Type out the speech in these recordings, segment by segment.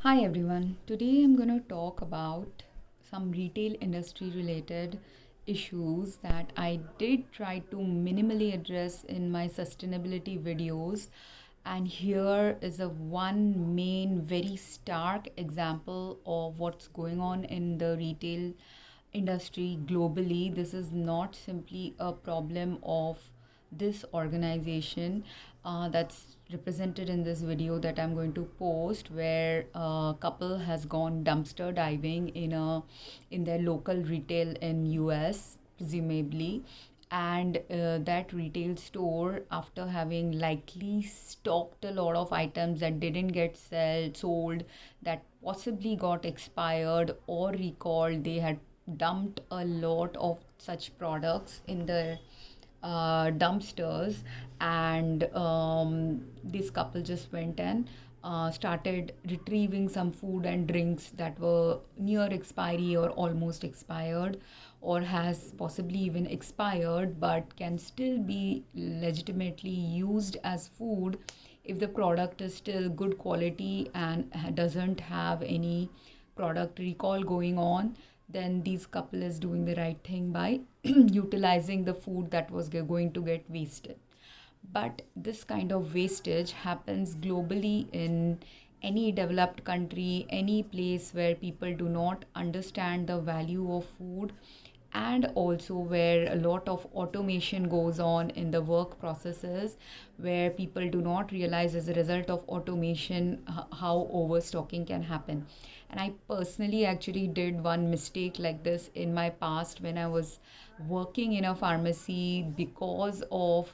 Hi everyone. Today I'm going to talk about some retail industry related issues that I did try to minimally address in my sustainability videos. And here is a one main very stark example of what's going on in the retail industry globally. This is not simply a problem of this organization that's represented in this video that I'm going to post, where a couple has gone dumpster diving in their local retail in US, presumably, and that retail store, after having likely stocked a lot of items that didn't get sold, that possibly got expired or recalled, they had dumped a lot of such products in the dumpsters, and this couple just went and started retrieving some food and drinks that were near expiry or almost expired, or has possibly even expired but can still be legitimately used as food if the product is still good quality and doesn't have any product recall going on. Then this couple is doing the right thing by utilizing the food that was going to get wasted. But this kind of wastage happens globally in any developed country, any place where people do not understand the value of food, and also where a lot of automation goes on in the work processes, where people do not realize as a result of automation how overstocking can happen. And I personally actually did one mistake like this in my past when I was working in a pharmacy. Because of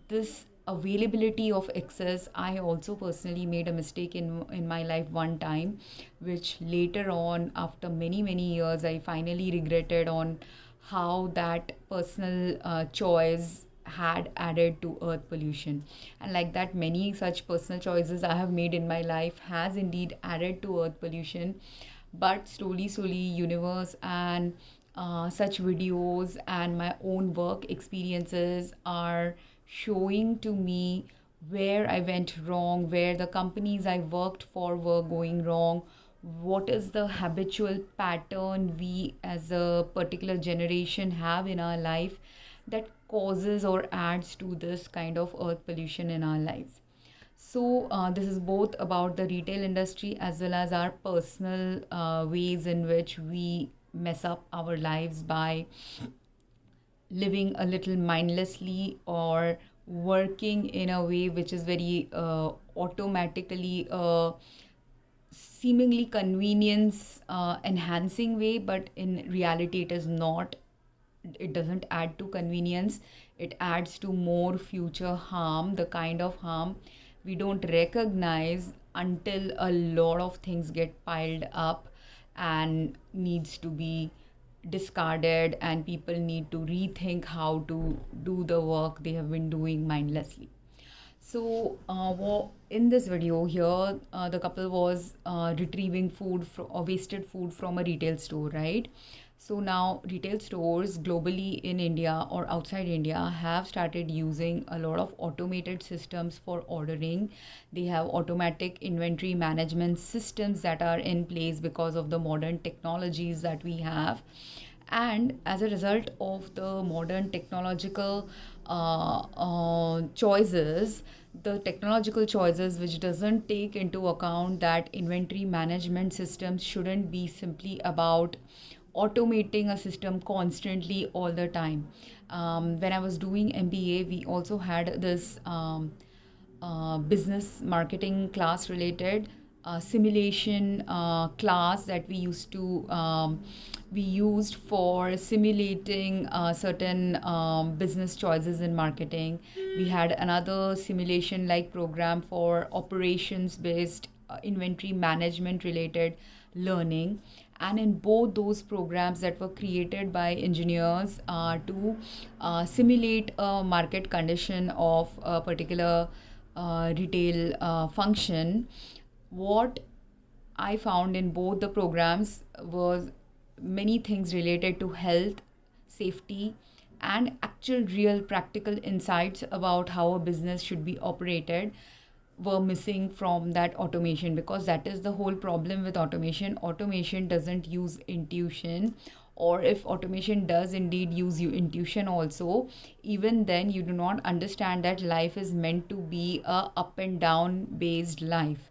this availability of excess, I also personally made a mistake in my life one time, which later on, after many years, I finally regretted on how that personal choice had added to earth pollution. And like that, many such personal choices I have made in my life has indeed added to earth pollution. But slowly universe and such videos and my own work experiences are showing to me where I went wrong, where the companies I worked for were going wrong, what is the habitual pattern we as a particular generation have in our life that causes or adds to this kind of earth pollution in our lives. So, this is both about the retail industry as well as our personal ways in which we mess up our lives by living a little mindlessly or working in a way which is very automatically seemingly convenience enhancing way, but in reality it is not. It doesn't add to convenience, it adds to more future harm, the kind of harm we don't recognize until a lot of things get piled up and needs to be discarded, and people need to rethink how to do the work they have been doing mindlessly. So, in this video here, the couple was retrieving or wasted food from a retail store, right? So now retail stores globally in India or outside India have started using a lot of automated systems for ordering. They have automatic inventory management systems that are in place because of the modern technologies that we have. And as a result of the modern technological choices, the technological choices which doesn't take into account that inventory management systems shouldn't be simply about automating a system constantly all the time. When I was doing MBA, we also had this business marketing class related simulation class that we used for simulating certain business choices in marketing. We had another simulation like program for operations based inventory management related learning. And in both those programs that were created by engineers to simulate a market condition of a particular retail function, what I found in both the programs was many things related to health, safety, and actual real practical insights about how a business should be operated, were missing from that automation, because that is the whole problem with automation. Automation doesn't use intuition, or if automation does indeed use you intuition also, even then you do not understand that life is meant to be a up and down based life.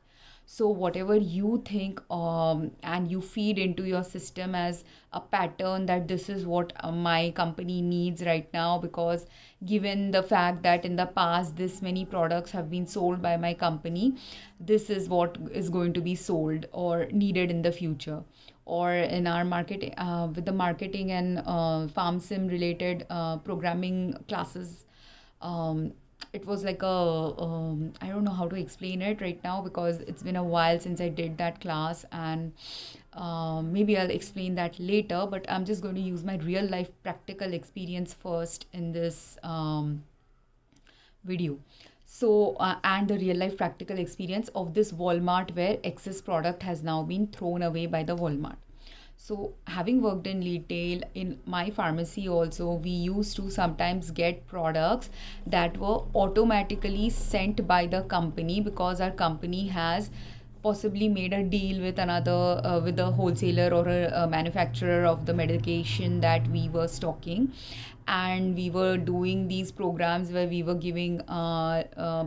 So whatever you think and you feed into your system as a pattern, that this is what my company needs right now, because given the fact that in the past this many products have been sold by my company, this is what is going to be sold or needed in the future. Or in our market, with the marketing and farm sim related programming classes, it was like I don't know how to explain it right now, because it's been a while since I did that class, and maybe I'll explain that later, but I'm just going to use my real life practical experience first in this video. So and the real life practical experience of this Walmart, where excess product has now been thrown away by the Walmart. So having worked in retail, in my pharmacy also, we used to sometimes get products that were automatically sent by the company, because our company has possibly made a deal with another with a wholesaler or a manufacturer of the medication that we were stocking, and we were doing these programs where we were giving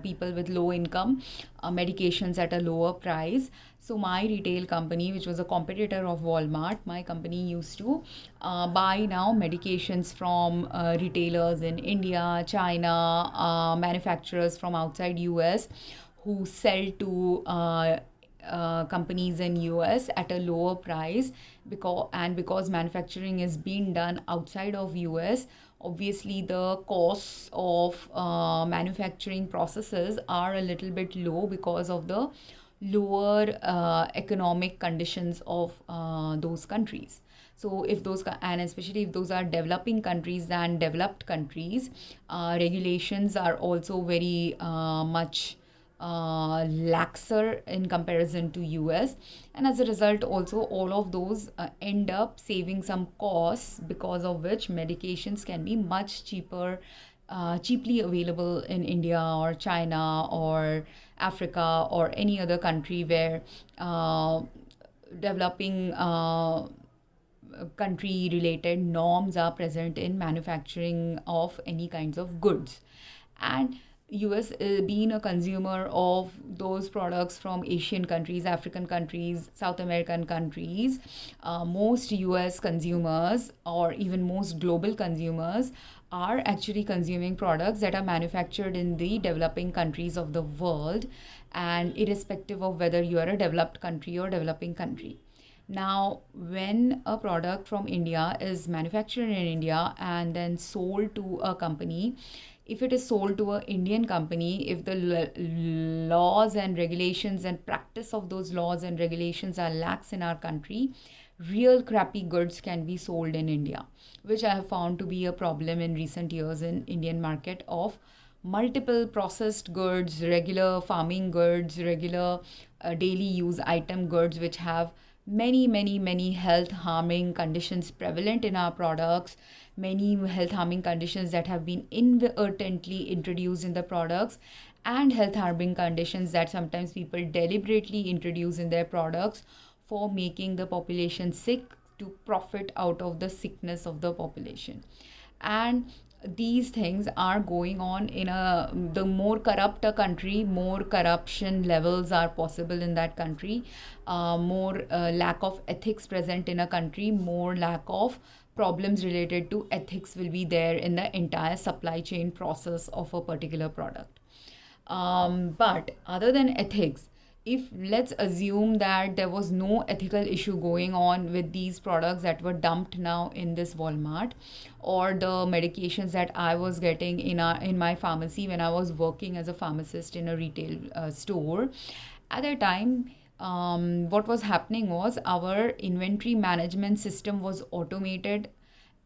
people with low income medications at a lower price. So my retail company, which was a competitor of Walmart, my company used to buy now medications from retailers in India, China, manufacturers from outside US, who sell to companies in US at a lower price, because manufacturing is being done outside of US. Obviously the costs of manufacturing processes are a little bit low because of the lower economic conditions of those countries. So if those, and especially if those are developing countries than developed countries, regulations are also very much laxer in comparison to US, and as a result also all of those end up saving some costs, because of which medications can be much cheaply available in India or China or Africa or any other country where developing country related norms are present in manufacturing of any kinds of goods. And US being a consumer of those products from Asian countries, African countries, South American countries, most US consumers, or even most global consumers, are actually consuming products that are manufactured in the developing countries of the world, and irrespective of whether you are a developed country or developing country. Now, when a product from India is manufactured in India and then sold to a company, if it is sold to an Indian company, if the laws and regulations and practice of those laws and regulations are lax in our country, real crappy goods can be sold in India, which I have found to be a problem in recent years in Indian market, of multiple processed goods, regular farming goods, regular daily use item goods, which have many health harming conditions prevalent in our products, many health harming conditions that have been inadvertently introduced in the products, and health harming conditions that sometimes people deliberately introduce in their products for making the population sick, to profit out of the sickness of the population. And these things are going on in the more corrupt a country, more corruption levels are possible in that country, more lack of ethics present in a country, more lack of problems related to ethics will be there in the entire supply chain process of a particular product. But other than ethics, if let's assume that there was no ethical issue going on with these products that were dumped now in this Walmart, or the medications that I was getting in my pharmacy when I was working as a pharmacist in a retail store, at that time, what was happening was our inventory management system was automated,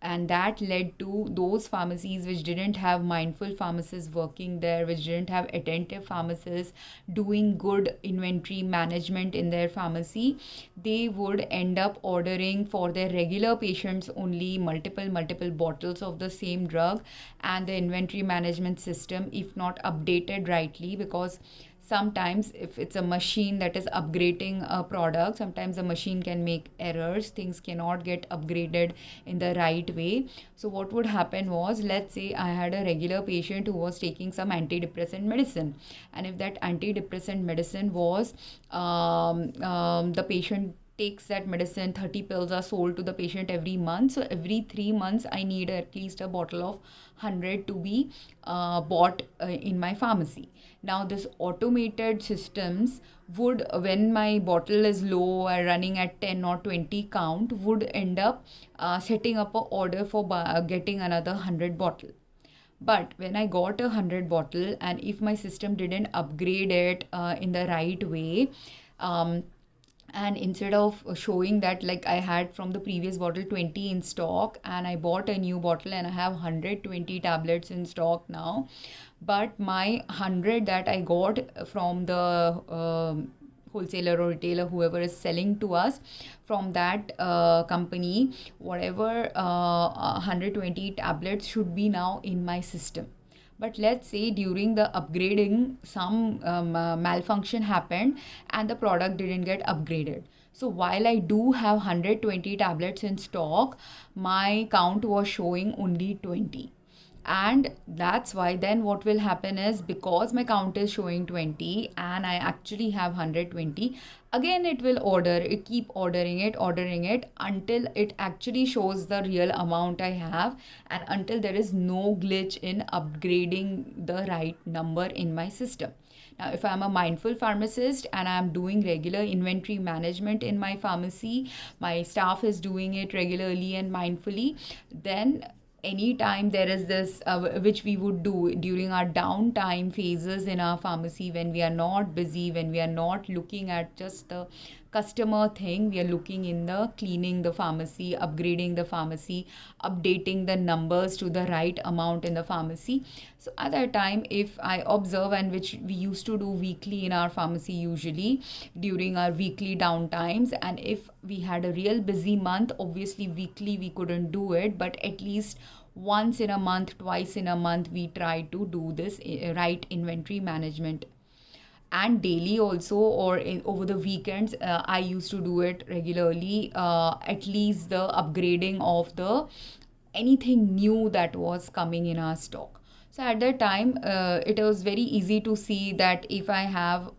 and that led to those pharmacies which didn't have mindful pharmacists working there, which didn't have attentive pharmacists doing good inventory management in their pharmacy. They would end up ordering for their regular patients only multiple bottles of the same drug, and the inventory management system, if not updated rightly, because Sometimes if it's a machine that is upgrading a product, sometimes the machine can make errors, things cannot get upgraded in the right way. So what would happen was, let's say I had a regular patient who was taking some antidepressant medicine, and if that antidepressant medicine was the patient takes that medicine, 30 pills are sold to the patient every month, so every 3 months I need at least a bottle of 100 to be bought in my pharmacy. Now this automated systems would, when my bottle is low or running at 10 or 20 count, would end up setting up an order for getting another 100 bottle. But when I got 100 bottle, and if my system didn't upgrade it in the right way, and instead of showing that like I had from the previous bottle 20 in stock, and I bought a new bottle and I have 120 tablets in stock now, but my 100 that I got from the wholesaler or retailer, whoever is selling to us from that company, whatever 120 tablets should be now in my system. But let's say during the upgrading, some malfunction happened and the product didn't get upgraded. So while I do have 120 tablets in stock, my count was showing only 20. And that's why then what will happen is, because my count is showing 20 and I actually have 120, again it will keep ordering it until it actually shows the real amount I have, and until there is no glitch in upgrading the right number in my system. Now, if I'm a mindful pharmacist and I'm doing regular inventory management in my pharmacy, my staff is doing it regularly and mindfully, then anytime there is this, which we would do during our downtime phases in our pharmacy, when we are not busy, when we are not looking at just the customer thing, we are looking in the cleaning the pharmacy, upgrading the pharmacy, updating the numbers to the right amount in the pharmacy. So at that time, if I observe, and which we used to do weekly in our pharmacy usually during our weekly downtimes, and if we had a real busy month, obviously weekly we couldn't do it, but at least once in a month, twice in a month, we try to do this right inventory management. And daily also, or over the weekends, I used to do it regularly, at least the upgrading of the anything new that was coming in our stock. So at that time, it was very easy to see that if I have,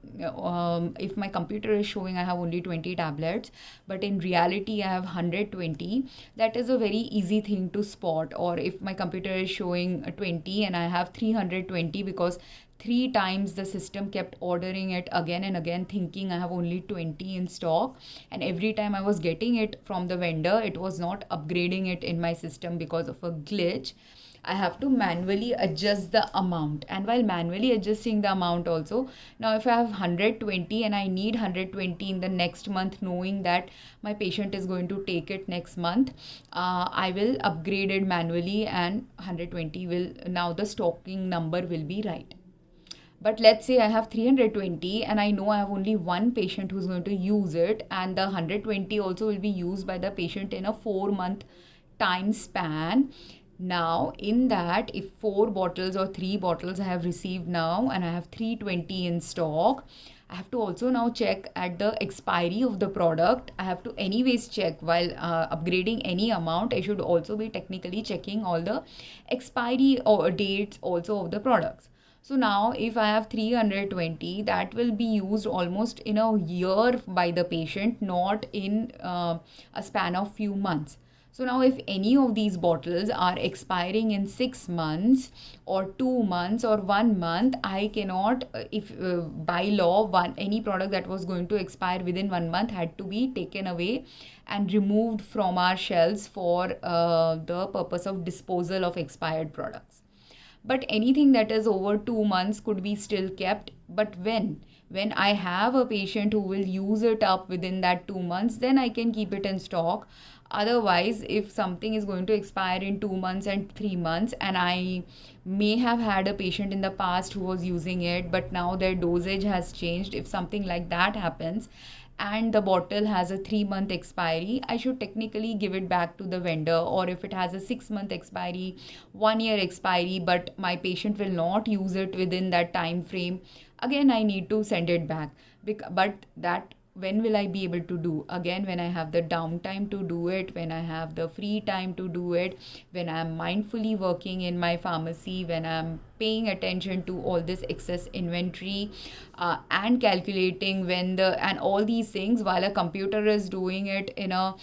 if my computer is showing I have only 20 tablets, but in reality I have 120, that is a very easy thing to spot. Or if my computer is showing 20 and I have 320, because 3 times the system kept ordering it again and again, thinking I have only 20 in stock, and every time I was getting it from the vendor, it was not upgrading it in my system because of a glitch. I have to manually adjust the amount. And while manually adjusting the amount also, now if I have 120 and I need 120 in the next month, knowing that my patient is going to take it next month, I will upgrade it manually, and 120 will, now the stocking number will be right. But let's say I have 320 and I know I have only one patient who's going to use it, and the 120 also will be used by the patient in a 4-month time span. Now, in that, if 4 bottles or 3 bottles I have received now and I have 320 in stock, I have to also now check at the expiry of the product. I have to anyways check while upgrading any amount. I should also be technically checking all the expiry or dates also of the products. So now if I have 320, that will be used almost in a year by the patient, not in a span of few months. So now if any of these bottles are expiring in 6 months or 2 months or 1 month, I cannot, if by law, any product that was going to expire within 1 month had to be taken away and removed from our shelves for the purpose of disposal of expired products. But anything that is over 2 months could be still kept. But when I have a patient who will use it up within that 2 months, then I can keep it in stock. Otherwise, if something is going to expire in 2 months and 3 months, and I may have had a patient in the past who was using it, but now their dosage has changed, if something like that happens, and the bottle has a 3-month expiry, I should technically give it back to the vendor. Or if it has a 6-month expiry, 1-year expiry, but my patient will not use it within that time frame, again I need to send it back. But that, when will I be able to do? Again, when I have the downtime to do it, when I have the free time to do it, when I'm mindfully working in my pharmacy, when I'm paying attention to all this excess inventory, and calculating and all these things while a computer is doing it in a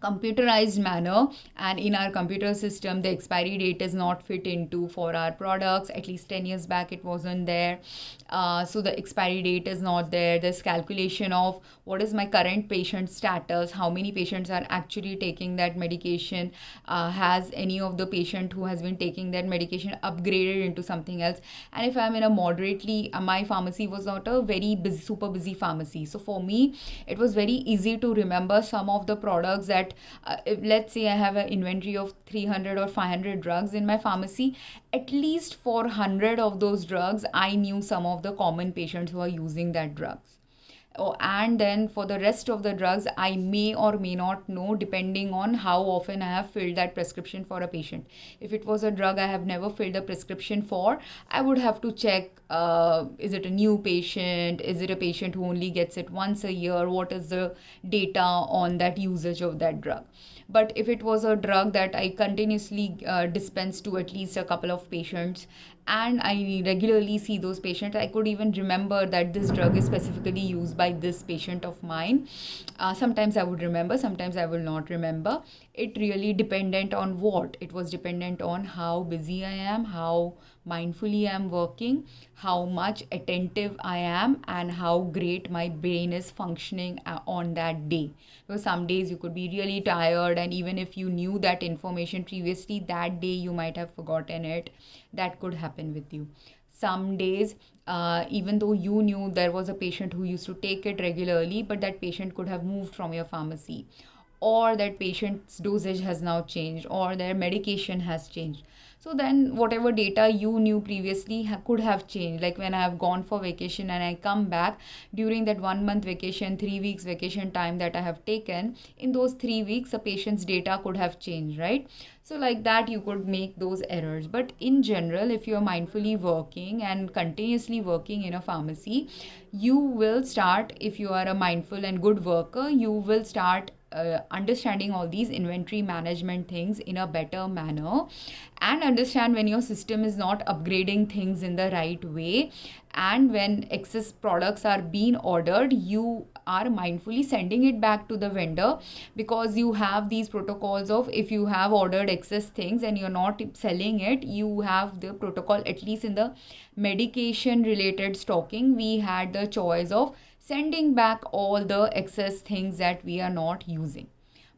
computerized manner. And in our computer system, the expiry date is not fit into for our products. At least 10 years back it wasn't there. So the expiry date is not there. This calculation of what is my current patient status, how many patients are actually taking that medication, has any of the patient who has been taking that medication upgraded into something else. And if I'm in a moderately, my pharmacy was not a very busy, super busy pharmacy, so for me it was very easy to remember some of the products that, if, let's say I have an inventory of 300 or 500 drugs in my pharmacy, at least for 100 of those drugs I knew some of the common patients who are using that drugs. And then for the rest of the drugs, I may or may not know, depending on how often I have filled that prescription for a patient. If it was a drug I have never filled a prescription for, I would have to check, is it a new patient? Is it a patient who only gets it once a year? What is the data on that usage of that drug? But if it was a drug that I continuously dispense to at least a couple of patients, and I regularly see those patients, I could even remember that this drug is specifically used by this patient of mine. Sometimes I would remember, sometimes I will not remember. It really dependent on what? It was dependent on how busy I am, how mindfully I am working, how much attentive I am, and how great my brain is functioning on that day. Because some days you could be really tired, and even if you knew that information previously, that day you might have forgotten it. That could happen with you. Some days, even though you knew there was a patient who used to take it regularly, but that patient could have moved from your pharmacy, or that patient's dosage has now changed, or their medication has changed. So then whatever data you knew previously could have changed. Like when I have gone for vacation and I come back, during that 1 month vacation, 3 weeks vacation time that I have taken, in those 3 weeks, a patient's data could have changed, right? So like that, you could make those errors. But in general, if you are mindfully working and continuously working in a pharmacy, you will start, if you are a mindful and good worker, you will start understanding all these inventory management things in a better manner, and understand when your system is not upgrading things in the right way, and when excess products are being ordered, you are mindfully sending it back to the vendor, because you have these protocols of, if you have ordered excess things and you're not selling it, you have the protocol. At least in the medication related stocking, we had the choice of sending back all the excess things that we are not using.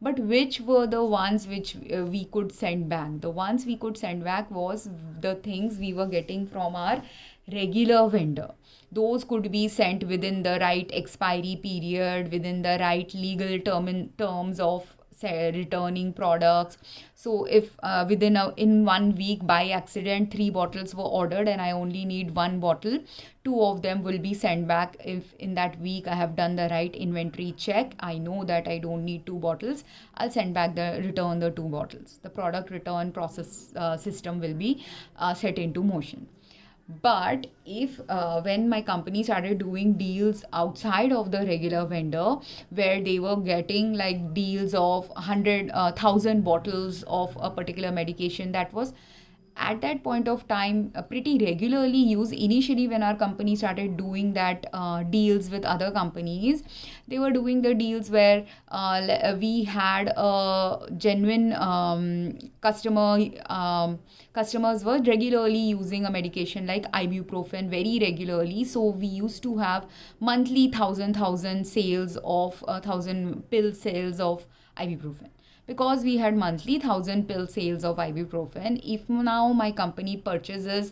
But which were the ones which we could send back? The ones we could send back was the things we were getting from our regular vendor. Those could be sent within the right expiry period, within the right legal terms of returning products. So if in 1 week by accident 3 bottles were ordered and I only need 1 bottle, 2 of them will be sent back. If in that week I have done the right inventory check, I know that I don't need 2 bottles, I'll return the 2 bottles. The product return process system will be set into motion. But if when my company started doing deals outside of the regular vendor, where they were getting like deals of 100,000 bottles of a particular medication, that was at that point of time pretty regularly used. Initially when our company started doing that deals with other companies, they were doing the deals where we had a genuine customers were regularly using a medication like ibuprofen very regularly. So we used to have monthly thousand sales of 1,000 pill sales of ibuprofen. Because we had monthly 1,000 pill sales of ibuprofen, if now my company purchases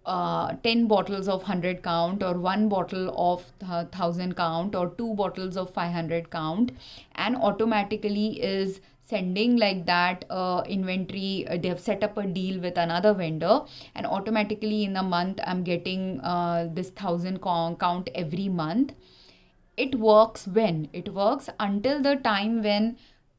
10 bottles of 100 count, or 1 bottle of 1,000 count, or 2 bottles of 500 count, and automatically is sending like that inventory, they have set up a deal with another vendor, and automatically in a month I'm getting this 1,000 count every month. it works when? It works until the time when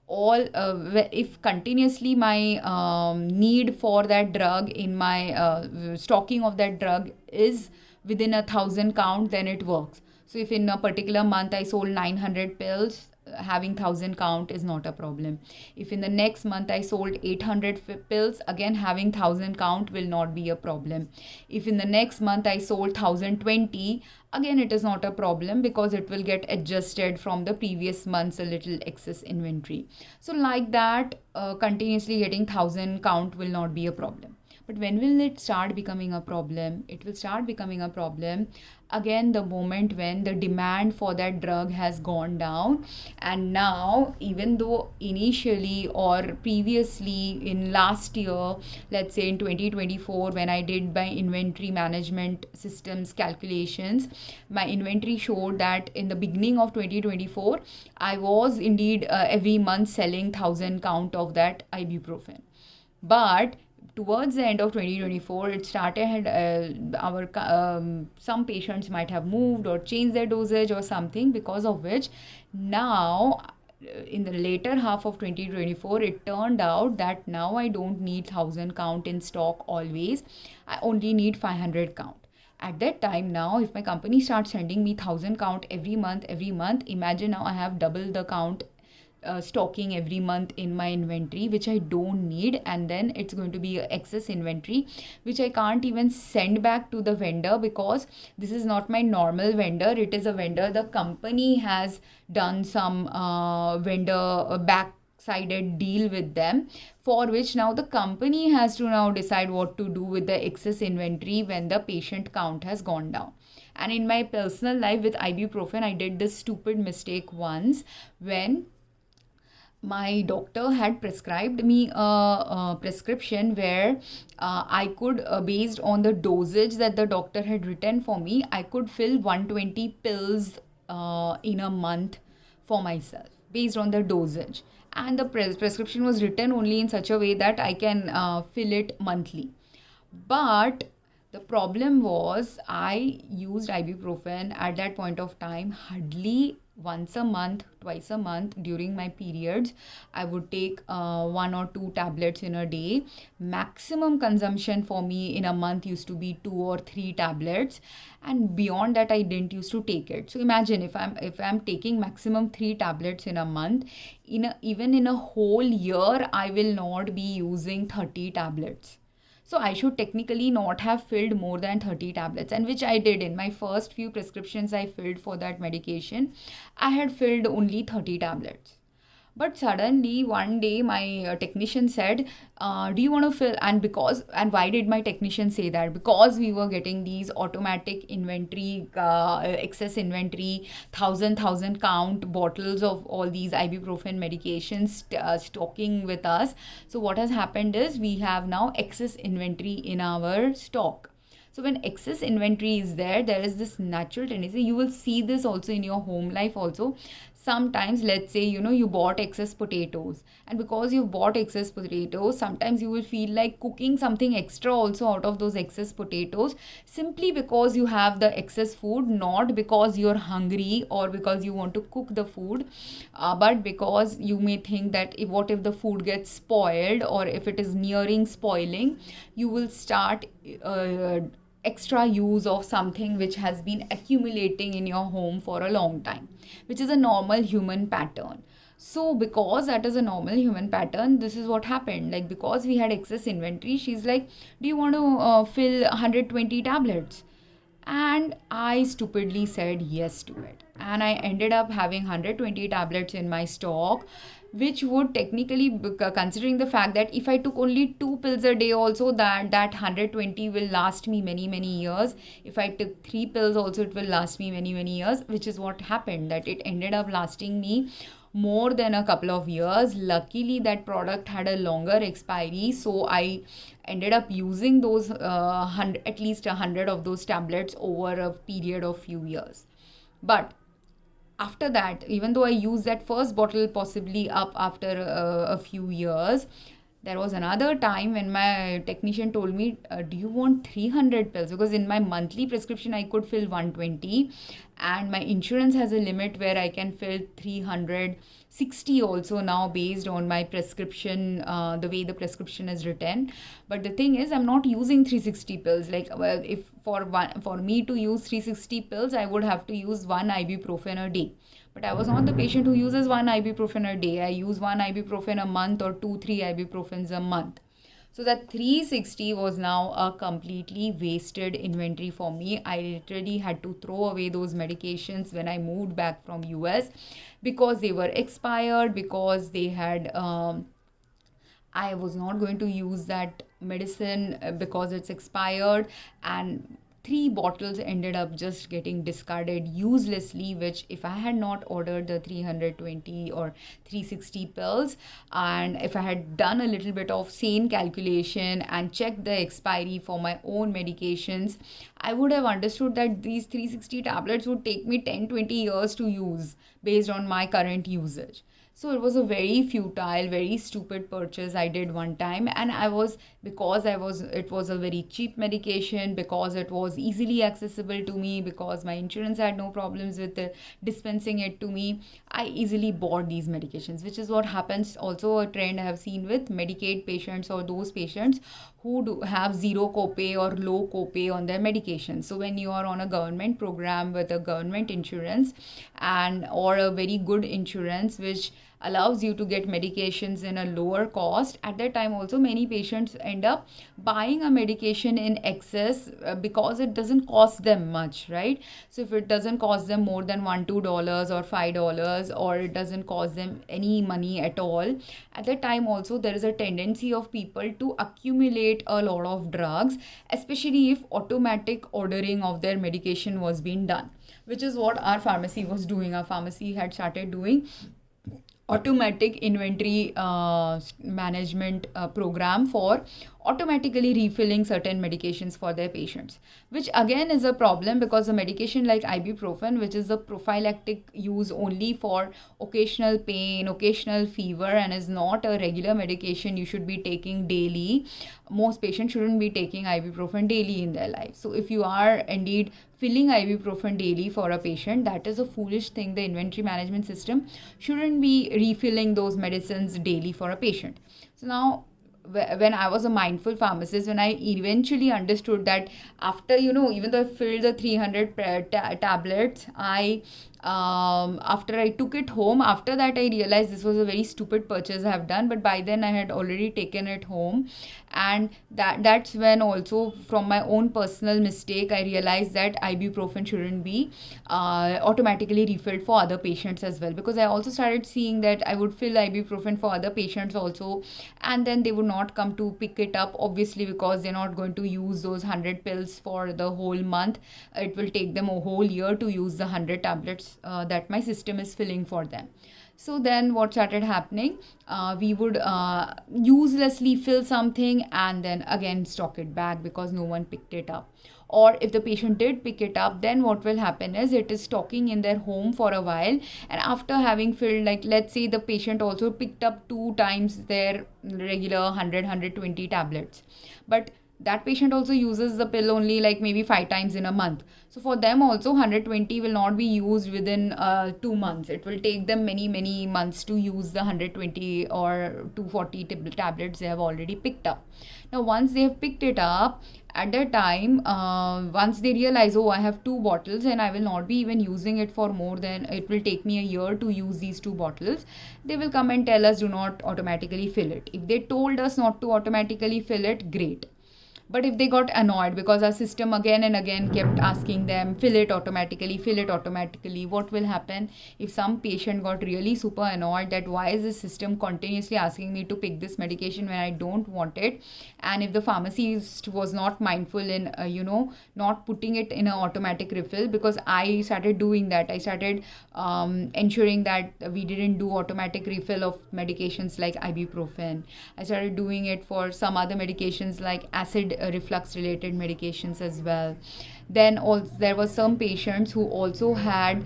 if continuously my need for that drug in my stocking of that drug is within 1,000 count, then it works. So if in a particular month I sold 900 pills, having 1,000 count is not a problem. If in the next month I sold 800 pills, again having 1,000 count will not be a problem. If in the next month I sold 1,020, again it is not a problem, because it will get adjusted from the previous month's a little excess inventory. So like that, continuously getting 1,000 count will not be a problem. But when will it start becoming a problem? It will start becoming a problem again the moment when the demand for that drug has gone down. And now, even though initially or previously in last year, let's say in 2024, when I did my inventory management systems calculations, my inventory showed that in the beginning of 2024, I was indeed every month selling 1,000 count of that ibuprofen. But towards the end of 2024, it started some patients might have moved or changed their dosage or something, because of which now in the later half of 2024, it turned out that now I don't need 1,000 count in stock always. I only need 500 count. At that time, now if my company starts sending me 1,000 count every month, imagine now I have double the count stocking every month in my inventory, which I don't need, and then it's going to be excess inventory which I can't even send back to the vendor, because this is not my normal vendor. It is a vendor the company has done some vendor back-sided deal with them, for which now the company has to now decide what to do with the excess inventory when the patient count has gone down. And in my personal life with ibuprofen, I did this stupid mistake once when my doctor had prescribed me a prescription where I could, based on the dosage that the doctor had written for me, I could fill 120 pills in a month for myself based on the dosage. And the prescription was written only in such a way that I can fill it monthly. But the problem was I used ibuprofen at that point of time hardly once a month, twice a month during my periods. I would take 1 or 2 tablets in a day. Maximum consumption for me in a month used to be 2 or 3 tablets, and beyond that I didn't used to take it. So imagine if I'm taking maximum 3 tablets in a month, even in a whole year I will not be using 30 tablets. So I should technically not have filled more than 30 tablets, and which I did. In my first few prescriptions I filled for that medication, I had filled only 30 tablets. But suddenly one day my technician said, do you want to fill? And why did my technician say that? Because we were getting these automatic inventory, excess inventory, 1,000 count bottles of all these ibuprofen medications stocking with us. So what has happened is we have now excess inventory in our stock. So when excess inventory is there is this natural tendency. You will see this also in your home life also. Sometimes, let's say, you bought excess potatoes, and because you bought excess potatoes, sometimes you will feel like cooking something extra also out of those excess potatoes, simply because you have the excess food, not because you're hungry or because you want to cook the food, but because you may think that what if the food gets spoiled, or if it is nearing spoiling, you will start extra use of something which has been accumulating in your home for a long time, which is a normal human pattern. So because that is a normal human pattern, this is what happened. Like, because we had excess inventory, she's like, do you want to fill 120 tablets? And I stupidly said yes to it, and I ended up having 120 tablets in my stock, which would technically, considering the fact that if I took only 2 pills a day also, that 120 will last me many years. If I took 3 pills also, it will last me many years, which is what happened, that it ended up lasting me more than a couple of years. Luckily that product had a longer expiry, so I ended up using those at least 100 of those tablets over a period of few years. But after that, even though I used that first bottle possibly up after a few years, There was another time when my technician told me, do you want 300 pills? Because in my monthly prescription, I could fill 120, and my insurance has a limit where I can fill 360 also now based on my prescription, the way the prescription is written. But the thing is, I'm not using 360 pills. Like, well, if for me to use 360 pills, I would have to use one ibuprofen a day. But I was not the patient who uses one ibuprofen a day. I use one ibuprofen a month or 2-3 ibuprofens a month. So that 360 was now a completely wasted inventory for me. I literally had to throw away those medications when I moved back from US because they were expired, because they had I was not going to use that medicine because it's expired, and 3 bottles ended up just getting discarded uselessly, which if I had not ordered the 320 or 360 pills, and if I had done a little bit of sane calculation and checked the expiry for my own medications, I would have understood that these 360 tablets would take me 10-20 years to use based on my current usage. So it was a very futile, very stupid purchase I did one time, and it was a very cheap medication, because it was easily accessible to me, because my insurance had no problems with dispensing it to me. I easily bought these medications, which is what happens. Also, a trend I have seen with Medicaid patients, or those patients who have zero copay or low copay on their medications. So when you are on a government program with a government insurance or a very good insurance which allows you to get medications in a lower cost, at that time also many patients end up buying a medication in excess because it doesn't cost them much, right? So if it doesn't cost them more than $1-2 or $5, or it doesn't cost them any money at all, at that time also there is a tendency of people to accumulate a lot of drugs, especially if automatic ordering of their medication was being done, which is what our pharmacy was doing. Our pharmacy had started doing automatic inventory management program for automatically refilling certain medications for their patients, which again is a problem, because a medication like ibuprofen, which is a prophylactic use only for occasional pain, occasional fever, and is not a regular medication you should be taking daily. Most patients shouldn't be taking ibuprofen daily in their life. So if you are indeed filling ibuprofen daily for a patient, that is a foolish thing. The inventory management system shouldn't be refilling those medicines daily for a patient. So now, when I was a mindful pharmacist, when I eventually understood that after, even though I filled the 300 tablets, after I took it home, after that I realized this was a very stupid purchase I have done, but by then I had already taken it home, and that's when also from my own personal mistake I realized that ibuprofen shouldn't be automatically refilled for other patients as well, because I also started seeing that I would fill ibuprofen for other patients also, and then they would not come to pick it up, obviously, because they're not going to use those 100 pills for the whole month. It will take them a whole year to use the 100 tablets that my system is filling for them. So then what started happening, we would uselessly fill something and then again stock it back because no one picked it up. Or if the patient did pick it up, then what will happen is it is stocking in their home for a while, and after having filled, like let's say the patient also picked up 2 times their regular 120 tablets, but that patient also uses the pill only like maybe 5 times in a month. So for them also 120 will not be used within 2 months. It will take them many months to use the 120 or 240 tablets they have already picked up. Now once they have picked it up, at that time, once they realize, I have 2 bottles and I will not be even using it for more than, it will take me a year to use these 2 bottles, they will come and tell us, do not automatically fill it. If they told us not to automatically fill it, great. But if they got annoyed because our system again and again kept asking them, fill it automatically, what will happen? If some patient got really super annoyed that why is the system continuously asking me to pick this medication when I don't want it, and if the pharmacist was not mindful in, not putting it in an automatic refill, because I started doing that. I started ensuring that we didn't do automatic refill of medications like ibuprofen. I started doing it for some other medications like acid reflux related medications as well. Then also there were some patients who also had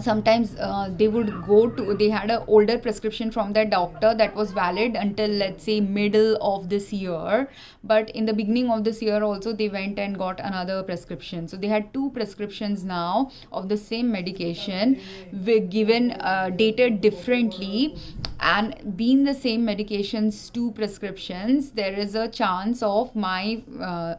sometimes they had an older prescription from their doctor that was valid until, let's say, middle of this year, but in the beginning of this year also they went and got another prescription. So they had two prescriptions now of the same medication, given dated differently, and being the same medications, two prescriptions, there is a chance of my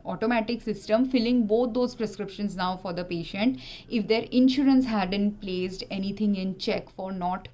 automatic system filling both those prescriptions now for the patient, if their insurance hadn't placed anything in check for not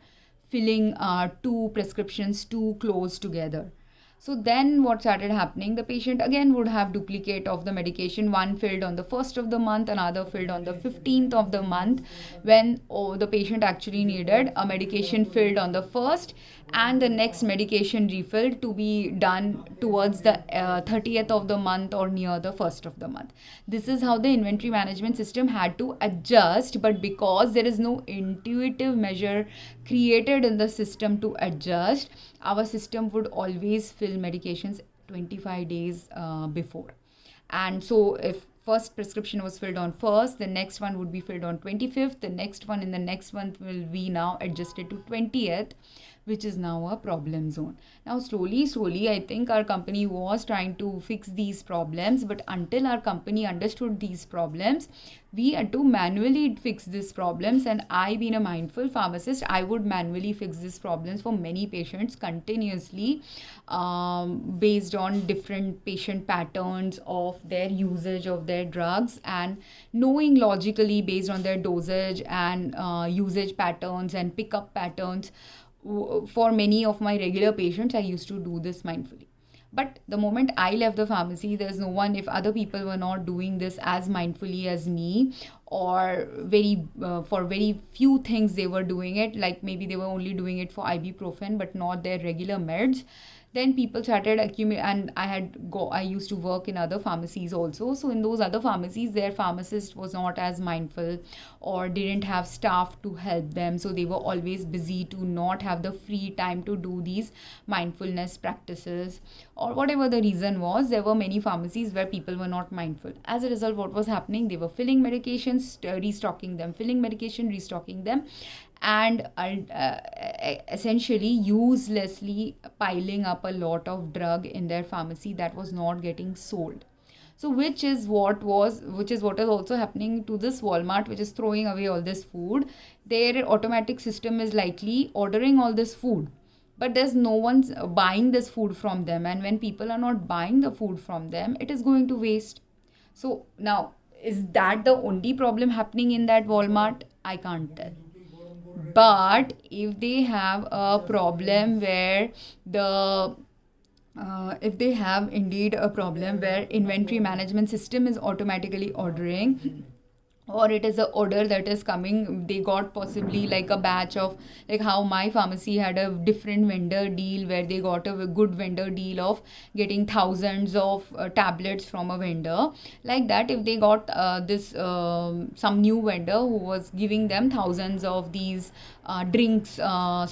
filling two prescriptions too close together. So then what started happening, the patient again would have duplicate of the medication, one filled on the 1st of the month, another filled on the 15th of the month, when the patient actually needed a medication filled on the 1st and the next medication refilled to be done towards the 30th of the month or near the 1st of the month. This is how the inventory management system had to adjust, but because there is no intuitive measure created in the system to adjust, our system would always fill medications 25 days before. And so if first prescription was filled on 1st, the next one would be filled on 25th, the next one in the next month will be now adjusted to 20th, which is now a problem zone. Now slowly I think our company was trying to fix these problems, but until our company understood these problems, we had to manually fix these problems. And I, being a mindful pharmacist, I would manually fix these problems for many patients continuously, based on different patient patterns of their usage of their drugs, and knowing logically based on their dosage and usage patterns and pickup patterns. For many of my regular patients, I used to do this mindfully. But the moment I left the pharmacy, there's no one, if other people were not doing this as mindfully as me, or for very few things they were doing it, like maybe they were only doing it for ibuprofen but not their regular meds, then people started accumulating. And I used to work in other pharmacies also. So in those other pharmacies, their pharmacist was not as mindful or didn't have staff to help them. So they were always busy to not have the free time to do these mindfulness practices, or whatever the reason was. There were many pharmacies where people were not mindful. As a result, what was happening? They were filling medications, restocking them, filling medication, restocking them, and essentially uselessly piling up a lot of drug in their pharmacy that was not getting sold. So which is what is also happening to this Walmart, which is throwing away all this food. Their automatic system is likely ordering all this food, but there's no one's buying this food from them, and when people are not buying the food from them, it is going to waste. So now, is that the only problem happening in that Walmart? I can't tell. But if they have a problem where if they have indeed a problem where inventory management system is automatically ordering, or it is an order that is coming, they got possibly like a batch of, like how my pharmacy had a different vendor deal where they got a good vendor deal of getting thousands of tablets from a vendor. Like that, if they got some new vendor who was giving them thousands of these drinks,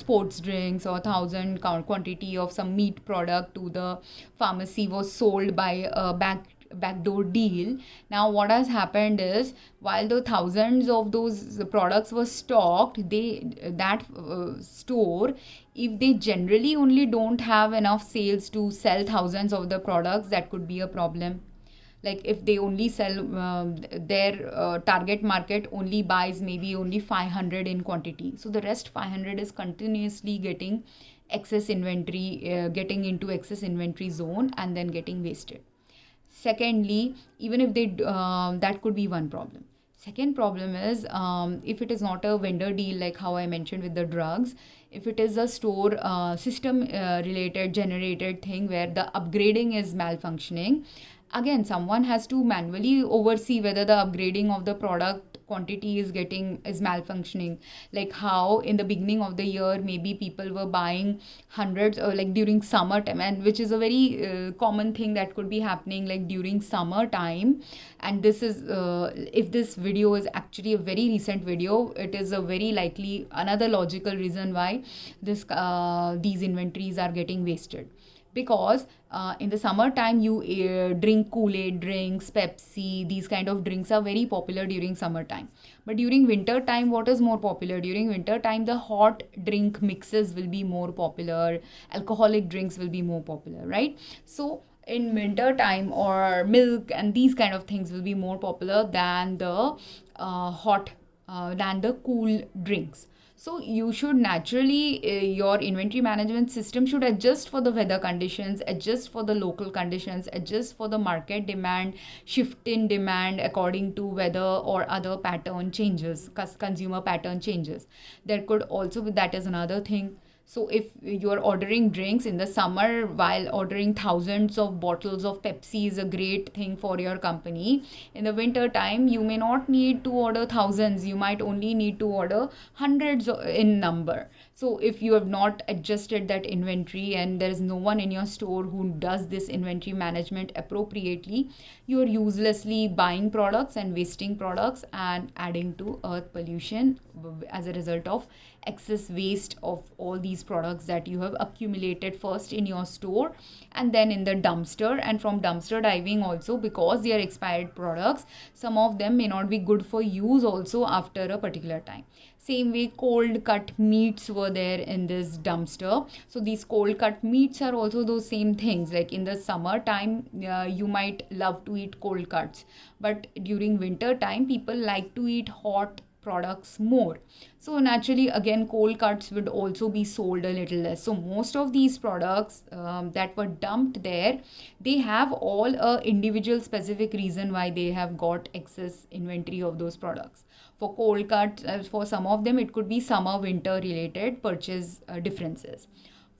sports drinks, or 1,000 quantity of some meat product to the pharmacy was sold by a backdoor deal. Now what has happened is, while the thousands of those products were stocked, that store, if they generally only don't have enough sales to sell thousands of the products, that could be a problem. Like if they only sell, their target market only buys maybe only 500 in quantity, so the rest 500 is continuously getting excess inventory, getting into excess inventory zone and then getting wasted. Secondly, even if they that could be one problem. Second problem is, if it is not a vendor deal, like how I mentioned with the drugs, if it is a store system related generated thing where the upgrading is malfunctioning, again someone has to manually oversee whether the upgrading of the product quantity is malfunctioning. Like how in the beginning of the year maybe people were buying hundreds, or like during summer time, and which is a very common thing that could be happening like during summer time. And this is if this video is actually a very recent video, it is a very likely another logical reason why these inventories are getting wasted, because in the summertime you drink Kool-Aid drinks, Pepsi, these kind of drinks are very popular during summertime. But during winter time, what is more popular? During winter time, the hot drink mixes will be more popular, alcoholic drinks will be more popular, right? So in winter time, or milk and these kind of things will be more popular than the than the cool drinks. So you should naturally, your inventory management system should adjust for the weather conditions, adjust for the local conditions, adjust for the market demand, shift in demand according to weather or other pattern changes, consumer pattern changes. There could also be, that is another thing. So if you're ordering drinks in the summer, while ordering thousands of bottles of Pepsi is a great thing for your company, in the winter time, you may not need to order thousands. You might only need to order hundreds in number. So if you have not adjusted that inventory and there is no one in your store who does this inventory management appropriately, you are uselessly buying products and wasting products and adding to earth pollution as a result of excess waste of all these products that you have accumulated first in your store and then in the dumpster. And from dumpster diving also, because they are expired products, some of them may not be good for use also after a particular time. Same way, cold cut meats were there in this dumpster. So these cold cut meats are also those same things. Like in the summer time, you might love to eat cold cuts, but during winter time, people like to eat hot products more. So naturally, again, cold cuts would also be sold a little less. So most of these products that were dumped there, they have all a individual specific reason why they have got excess inventory of those products. For cold cuts, for some of them, it could be summer winter related purchase differences.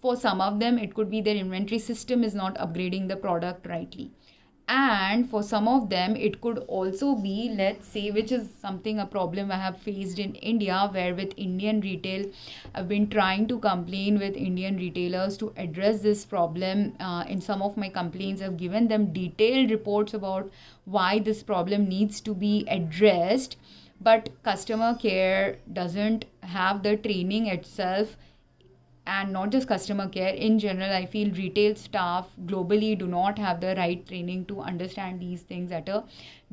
For some of them, it could be their inventory system is not upgrading the product rightly. And for some of them, it could also be, let's say, which is something, a problem I have faced in India, where with Indian retail, I've been trying to complain with Indian retailers to address this problem. In some of my complaints, I've given them detailed reports about why this problem needs to be addressed. But customer care doesn't have the training itself. And not just customer care, in general, I feel retail staff globally do not have the right training to understand these things at a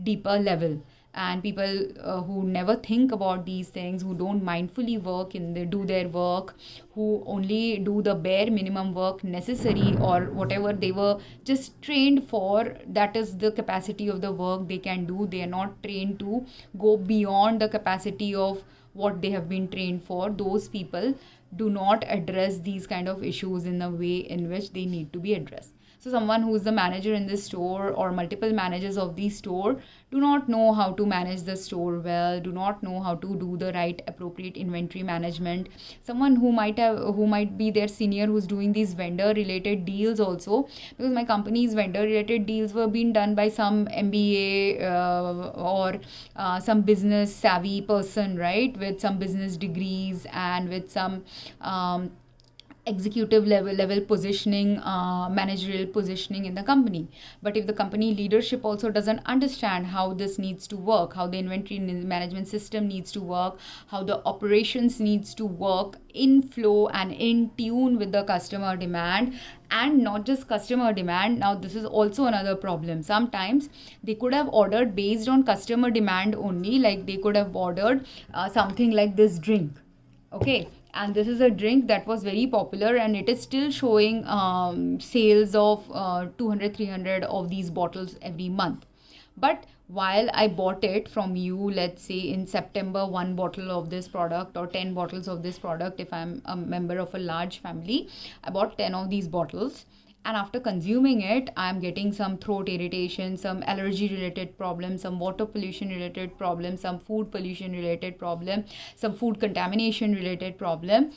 deeper level. And people who never think about these things, who don't mindfully do their work, who only do the bare minimum work necessary or whatever they were just trained for, that is the capacity of the work they can do. They are not trained to go beyond the capacity of what they have been trained for. Those people do not address these kind of issues in the way in which they need to be addressed. So someone who is the manager in this store or multiple managers of the store do not know how to manage the store well, do not know how to do the right appropriate inventory management. Someone who might be their senior who's doing these vendor related deals also, because my company's vendor related deals were being done by some MBA or some business savvy person, right, with some business degrees and with some executive level positioning, managerial positioning in the company. But if the company leadership also doesn't understand how this needs to work, how the inventory management system needs to work, how the operations needs to work in flow and in tune with the customer demand, and not just customer demand. Now this is also another problem. Sometimes they could have ordered based on customer demand only, like they could have ordered something like this drink, okay, and this is a drink that was very popular and it is still showing sales of 200-300 of these bottles every month. But while I bought it from you, let's say in September, 1 bottle of this product or 10 bottles of this product, if I'm a member of a large family, I bought 10 of these bottles. And after consuming it, I'm getting some throat irritation, some allergy related problems, some water pollution related problems, some food pollution related problem, some food contamination related problem.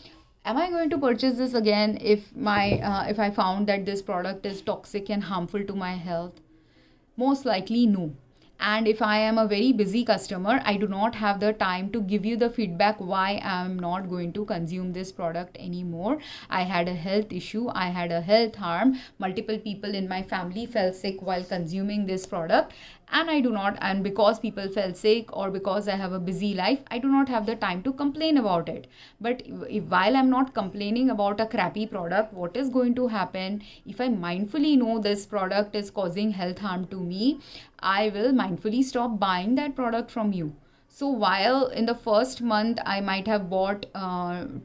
Am I going to purchase this again if I found that this product is toxic and harmful to my health? Most likely no. And if I am a very busy customer, I do not have the time to give you the feedback why I am not going to consume this product anymore. I had a health issue, I had a health harm, multiple people in my family fell sick while consuming this product, and I do not, and because people fell sick or because I have a busy life, I do not have the time to complain about it. But while I'm not complaining about a crappy product, what is going to happen if I mindfully know this product is causing health harm to me? I will mindfully stop buying that product from you. So while in the first month I might have bought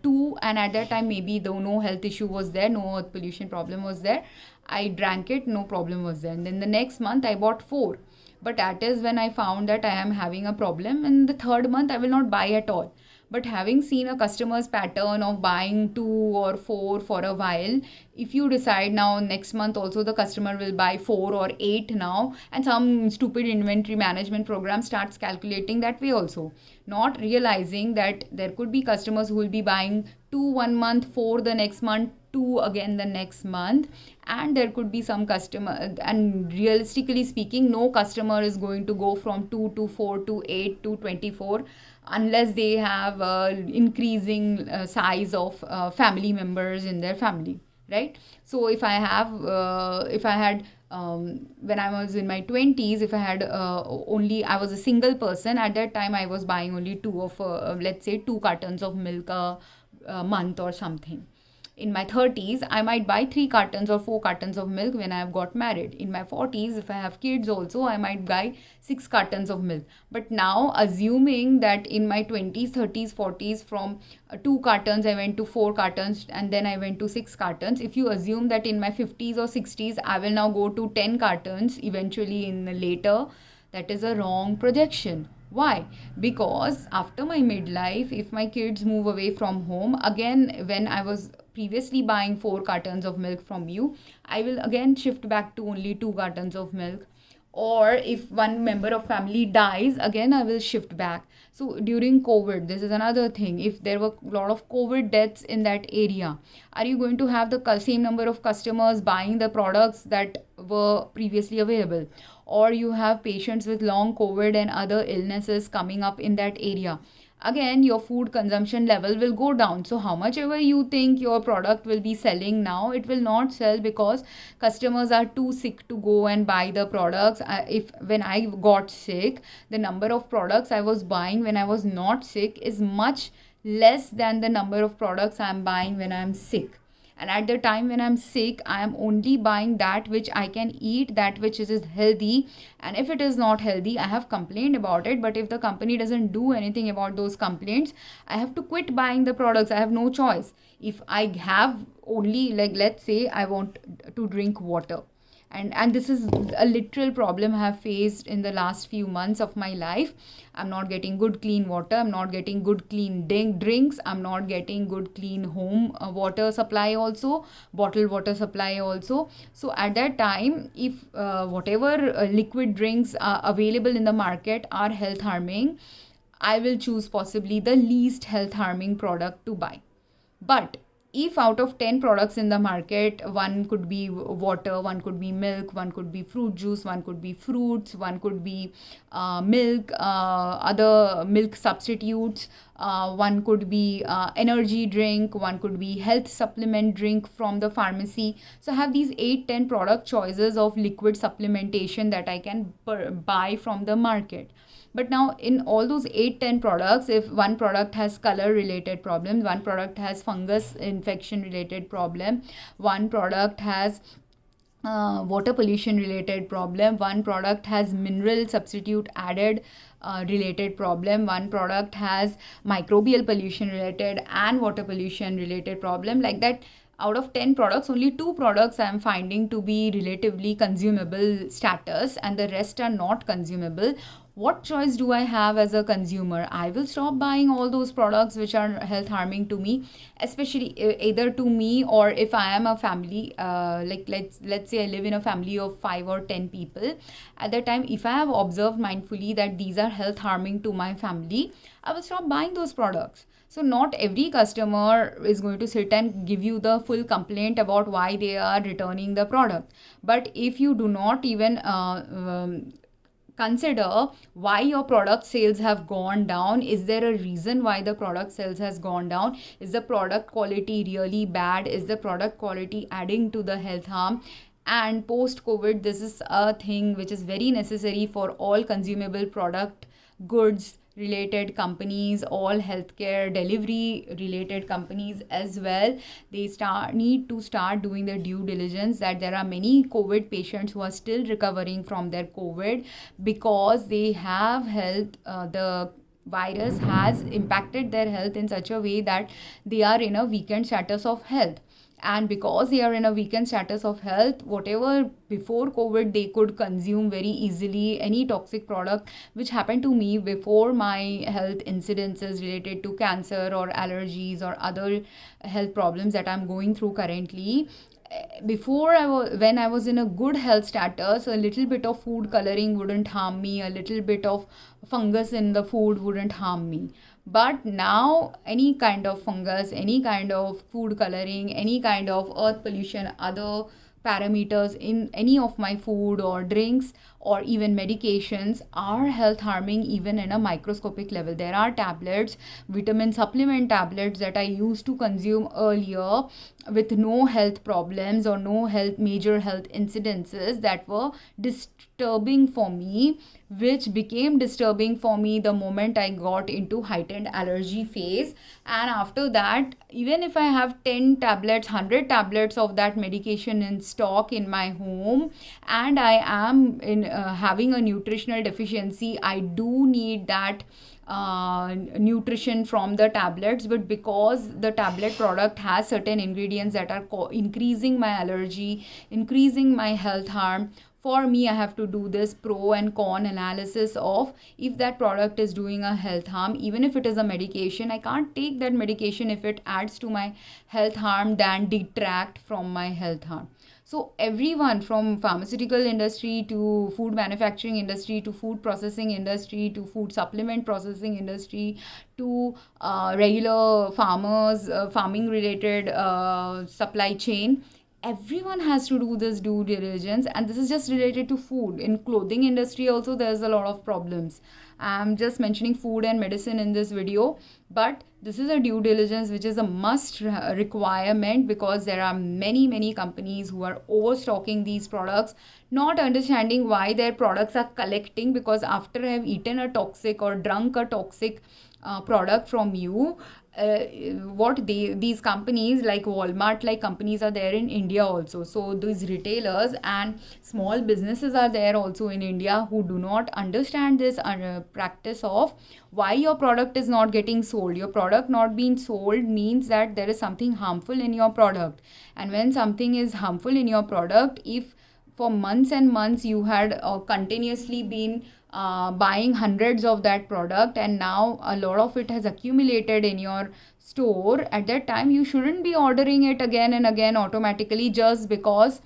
two, and at that time maybe though no health issue was there, no pollution problem was there, I drank it, no problem was there. And then the next month I bought four. But that is when I found that I am having a problem. In the third month I will not buy at all. But having seen a customer's pattern of buying two or four for a while, if you decide now next month also the customer will buy four or eight now, and some stupid inventory management program starts calculating that way also, not realizing that there could be customers who will be buying two one month, four the next month, two again the next month, and there could be some customer, and realistically speaking no customer is going to go from 2 to 4 to 8 to 24 unless they have increasing size of family members in their family, right? So if I had when I was in my 20s, if I had only, I was a single person at that time, I was buying only two of let's say 2 cartons of milk a month or something. In my 30s, I might buy 3 cartons or 4 cartons of milk when I have got married. In my 40s, if I have kids also, I might buy 6 cartons of milk. But now, assuming that in my 20s, 30s, 40s, from 2 cartons, I went to 4 cartons and then I went to 6 cartons. If you assume that in my 50s or 60s, I will now go to 10 cartons eventually in later, that is a wrong projection. Why? Because after my midlife, if my kids move away from home, again, when I was previously buying 4 cartons of milk from you, I will again shift back to only 2 cartons of milk. Or if one member of family dies, again I will shift back. So during COVID, this is another thing. If there were a lot of COVID deaths in that area, are you going to have the same number of customers buying the products that were previously available? Or you have patients with long COVID and other illnesses coming up in that area, again your food consumption level will go down. So how much ever you think your product will be selling now, it will not sell because customers are too sick to go and buy the products. If when I got sick, the number of products I was buying when I was not sick is much less than the number of products I'm buying when I'm sick. And at the time when I'm sick, I am only buying that which I can eat, that which is healthy. And if it is not healthy, I have complained about it. But if the company doesn't do anything about those complaints, I have to quit buying the products. I have no choice. If I have only, like, let's say I want to drink water. And this is a literal problem I have faced in the last few months of my life. I'm not getting good clean water. I'm not getting good clean drinks. I'm not getting good clean home water supply also, bottled water supply also. So at that time, if whatever liquid drinks are available in the market are health harming, I will choose possibly the least health harming product to buy. But if out of 10 products in the market, one could be water, one could be milk, one could be fruit juice, one could be fruits, one could be milk, other milk substitutes, one could be energy drink, one could be health supplement drink from the pharmacy. So I have these 8-10 product choices of liquid supplementation that I can buy from the market. But now in all those 8-10 products, if one product has color related problems, one product has fungus infection related problem, one product has water pollution related problem, one product has mineral substitute added related problem, one product has microbial pollution related and water pollution related problem, like that, out of 10 products, only 2 products I am finding to be relatively consumable status and the rest are not consumable. What choice do I have as a consumer? I will stop buying all those products which are health harming to me, especially either to me, or if I am a family, like let's say I live in a family of 5 or 10 people. At that time, if I have observed mindfully that these are health harming to my family, I will stop buying those products. So not every customer is going to sit and give you the full complaint about why they are returning the product. But if you do not even consider why your product sales have gone down, is there a reason why the product sales has gone down? Is the product quality really bad? Is the product quality adding to the health harm? And post COVID, this is a thing which is very necessary for all consumable product goods related companies, all healthcare delivery related companies as well. They need to start doing their due diligence, that there are many COVID patients who are still recovering from their COVID because they have health, the virus has impacted their health in such a way that they are in a weakened status of health. And because they are in a weakened status of health, whatever before COVID they could consume very easily, any toxic product, which happened to me before my health incidences related to cancer or allergies or other health problems that I'm going through currently. Before when I was in a good health status, a little bit of food coloring wouldn't harm me, a little bit of fungus in the food wouldn't harm me. But now any kind of fungus, any kind of food coloring, any kind of earth pollution, other parameters in any of my food or drinks or even medications are health harming even in a microscopic level. There are tablets, vitamin supplement tablets that I used to consume earlier with no health problems or no major health incidences that were disturbing for me, which became disturbing for me the moment I got into heightened allergy phase. And after that, even if I have 10 tablets, 100 tablets of that medication in stock in my home, and I am having a nutritional deficiency, I do need that nutrition from the tablets. But because the tablet product has certain ingredients that are increasing my allergy, increasing my health harm, for me, I have to do this pro and con analysis of if that product is doing a health harm. Even if it is a medication, I can't take that medication if it adds to my health harm than detract from my health harm. So everyone from pharmaceutical industry to food manufacturing industry to food processing industry to food supplement processing industry to regular farmers, farming related supply chain, everyone has to do this due diligence. And this is just related to food. In clothing industry also there's a lot of problems. I'm just mentioning food and medicine in this video, but this is a due diligence which is a must requirement, because there are many companies who are overstocking these products, not understanding why their products are collecting. Because after I have eaten a toxic or drunk a toxic product from you, these companies like Walmart like companies are there in India also. So these retailers and small businesses are there also in India who do not understand this practice of why your product is not getting sold. Your product not being sold means that there is something harmful in your product. And when something is harmful in your product, if for months and months you had continuously been buying hundreds of that product, and now a lot of it has accumulated in your store, at that time you shouldn't be ordering it again and again automatically just because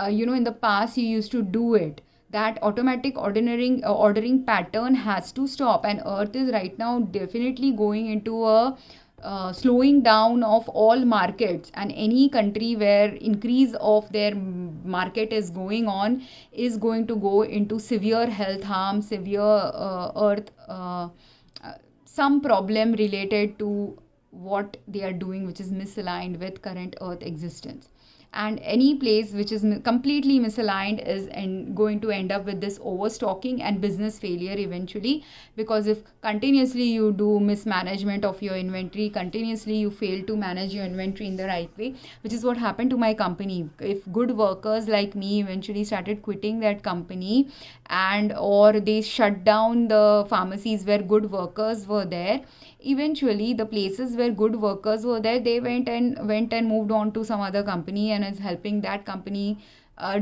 in the past you used to do it. That automatic ordering pattern has to stop. And earth is right now definitely going into a slowing down of all markets, and any country where increase of their market is going on is going to go into severe health harm, severe earth some problem related to what they are doing, which is misaligned with current earth existence. And any place which is completely misaligned is going to end up with this overstocking and business failure eventually. Because if continuously you do mismanagement of your inventory, continuously you fail to manage your inventory in the right way, which is what happened to my company. If good workers like me eventually started quitting that company, and or they shut down the pharmacies where good workers were there, eventually the places where good workers were there, they went and moved on to some other company and is helping that company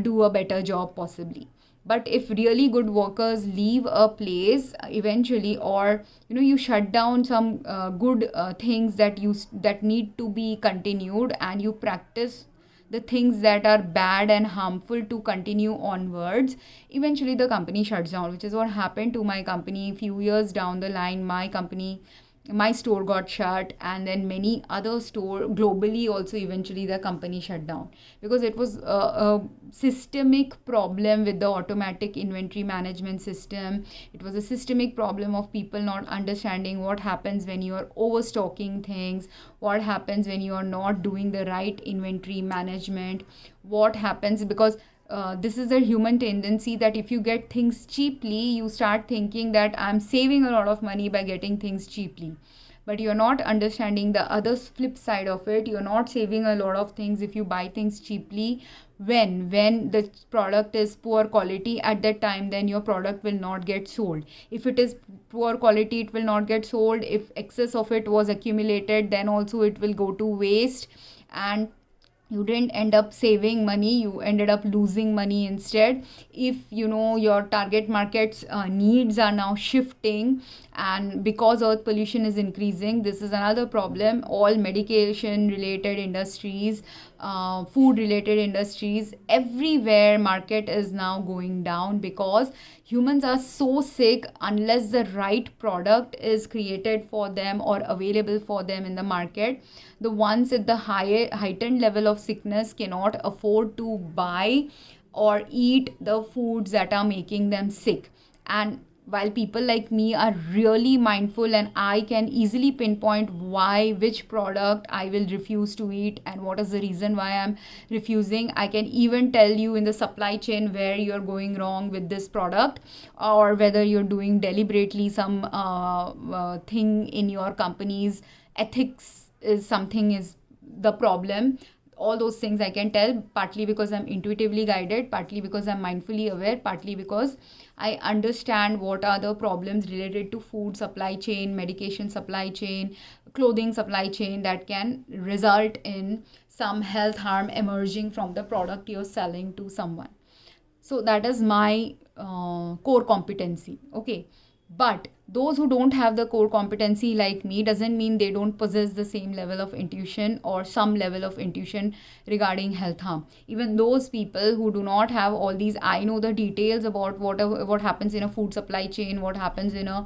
do a better job possibly. But if really good workers leave a place eventually, or you shut down some good things that need to be continued, and you practice the things that are bad and harmful to continue onwards, eventually the company shuts down, which is what happened to my company. Few years down the line, my store got shut, and then many other store globally also eventually the company shut down, because it was a systemic problem with the automatic inventory management system. It was a systemic problem of people not understanding what happens when you are overstocking things, what happens when you are not doing the right inventory management, what happens, because this is a human tendency that if you get things cheaply, you start thinking that I'm saving a lot of money by getting things cheaply. But you're not understanding the other flip side of it. You're not saving a lot of things if you buy things cheaply. When the product is poor quality, at that time, then your product will not get sold. If it is poor quality, it will not get sold. If excess of it was accumulated, then also it will go to waste, and you didn't end up saving money, you ended up losing money instead. If your target market's needs are now shifting, and because earth pollution is increasing, this is another problem. All medication related industries, food related industries, everywhere market is now going down, because humans are so sick. Unless the right product is created for them or available for them in the market, the ones at the heightened level of sickness cannot afford to buy or eat the foods that are making them sick. And while people like me are really mindful, and I can easily pinpoint which product I will refuse to eat and what is the reason why I'm refusing, I can even tell you in the supply chain where you're going wrong with this product, or whether you're doing deliberately some thing in your company's ethics is the problem. All those things I can tell, partly because I'm intuitively guided, partly because I'm mindfully aware, partly because I understand what are the problems related to food supply chain, medication supply chain, clothing supply chain, that can result in some health harm emerging from the product you're selling to someone. So that is my core competency. Okay. But those who don't have the core competency like me doesn't mean they don't possess the same level of intuition or some level of intuition regarding health harm. Even those people who do not have all these, I know the details about what happens in a food supply chain, what happens in a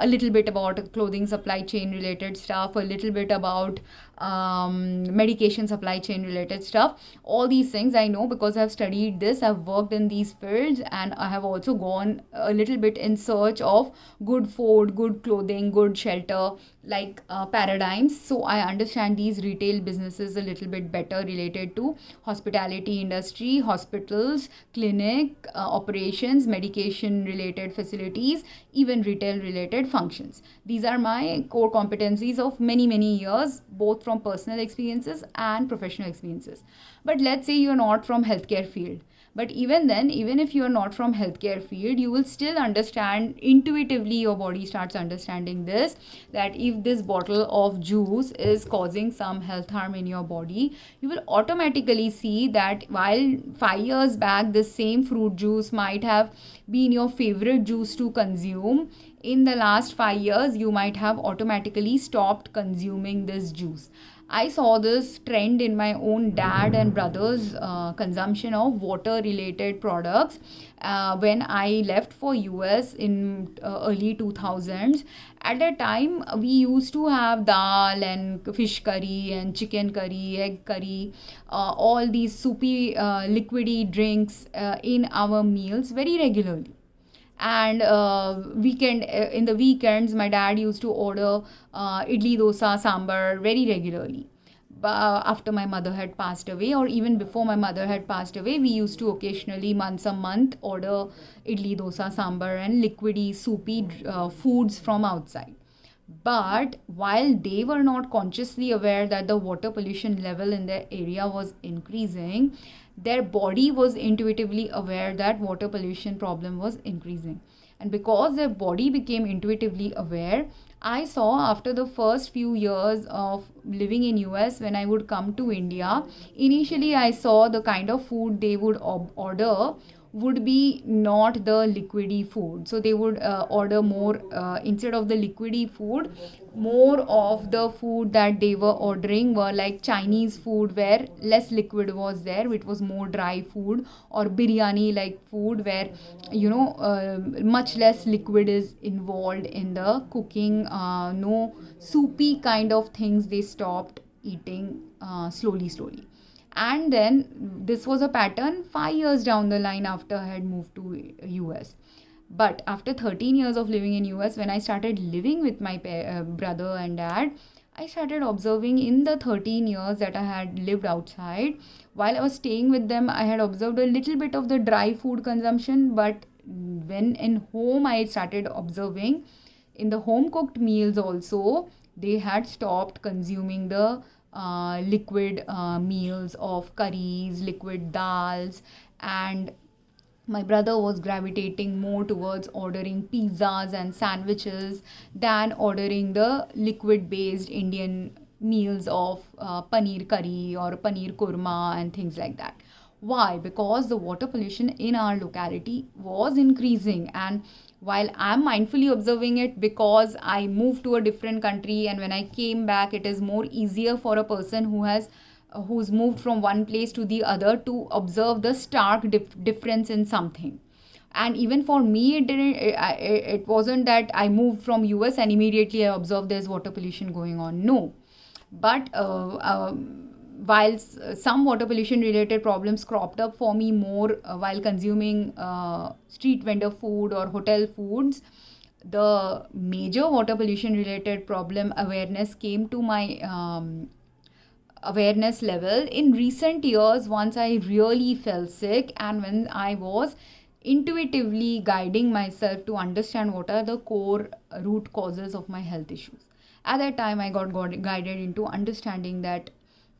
little bit about clothing supply chain related stuff, a little bit about medication supply chain related stuff. All these things I know because I've studied this, I've worked in these fields, and I have also gone a little bit in search of good food, good clothing, good shelter, like paradigms. So I understand these retail businesses a little bit better related to hospitality industry, hospitals, clinic operations, medication related facilities, even retail related functions. These are my core competencies of many years, both from personal experiences and professional experiences. But let's say you're not from healthcare field. But even then, even if you are not from healthcare field, you will still understand intuitively, your body starts understanding this, that if this bottle of juice is causing some health harm in your body, you will automatically see that while 5 years back this same fruit juice might have been your favorite juice to consume, in the last 5 years you might have automatically stopped consuming this juice. I saw this trend in my own dad and brother's consumption of water related products when I left for US in early 2000s. At that time, we used to have dal and fish curry and chicken curry, egg curry, all these soupy liquidy drinks in our meals very regularly. And in the weekends, my dad used to order idli dosa sambar very regularly. After my mother had passed away, or even before my mother had passed away, we used to occasionally once a month order idli dosa sambar and liquidy soupy foods from outside. But while they were not consciously aware that the water pollution level in their area was increasing, their body was intuitively aware that water pollution problem was increasing. And because their body became intuitively aware, I saw after the first few years of living in US, when I would come to India, initially I saw the kind of food they would order would be not the liquidy food. So they would order more, instead of the liquidy food, more of the food that they were ordering were like Chinese food, where less liquid was there, which was more dry food, or biryani like food where much less liquid is involved in the cooking. No soupy kind of things they stopped eating slowly. And then this was a pattern 5 years down the line after I had moved to US. But after 13 years of living in US, when I started living with my brother and dad, I started observing in the 13 years that I had lived outside. While I was staying with them, I had observed a little bit of the dry food consumption, but when in home, I started observing in the home cooked meals also, they had stopped consuming the liquid meals of curries, liquid dals, and my brother was gravitating more towards ordering pizzas and sandwiches than ordering the liquid based Indian meals of paneer curry or paneer kurma and things like that. Why? Because the water pollution in our locality was increasing, and while I'm mindfully observing it because I moved to a different country, and when I came back, it is more easier for a person who's moved from one place to the other to observe the stark difference in something. And even for me, it wasn't that I moved from US and immediately I observed there's water pollution going on. No, but while some water pollution related problems cropped up for me more while consuming street vendor food or hotel foods, the major water pollution related problem awareness came to my awareness level in recent years once I really fell sick, and when I was intuitively guiding myself to understand what are the core root causes of my health issues. At that time, I got guided into understanding that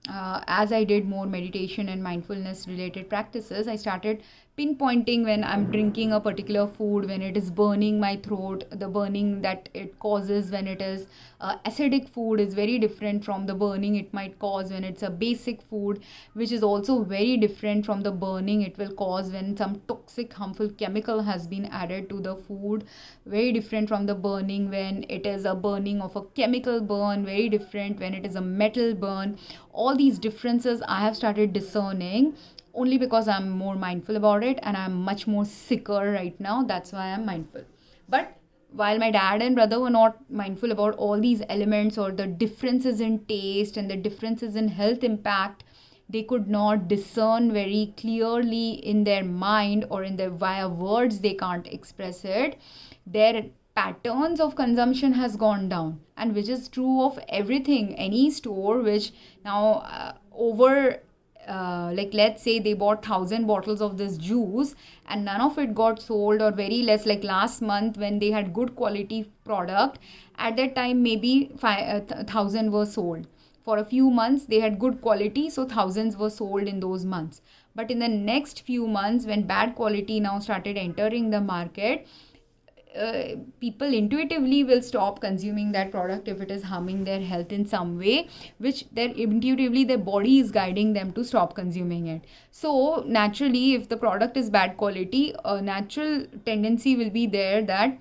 as I did more meditation and mindfulness related practices, I started pinpointing when I'm drinking a particular food, when it is burning my throat, the burning that it causes when it is acidic food is very different from the burning it might cause when it's a basic food, which is also very different from the burning it will cause when some toxic harmful chemical has been added to the food, very different from the burning when it is a burning of a chemical burn, very different when it is a metal burn. All these differences I have started discerning only because I'm more mindful about it, and I'm much more sicker right now. That's why I'm mindful. But while my dad and brother were not mindful about all these elements or the differences in taste and the differences in health impact, they could not discern very clearly in their mind or in their via words, they can't express it. Their patterns of consumption has gone down, and which is true of everything. Any store which now over like let's say they bought 1,000 bottles of this juice and none of it got sold, or very less, like last month when they had good quality product, at that time maybe 1,000 were sold. For a few months they had good quality, so thousands were sold in those months. But in the next few months, when bad quality now started entering the market, people intuitively will stop consuming that product if it is harming their health in some way, which intuitively their body is guiding them to stop consuming it. So naturally, if the product is bad quality, a natural tendency will be there that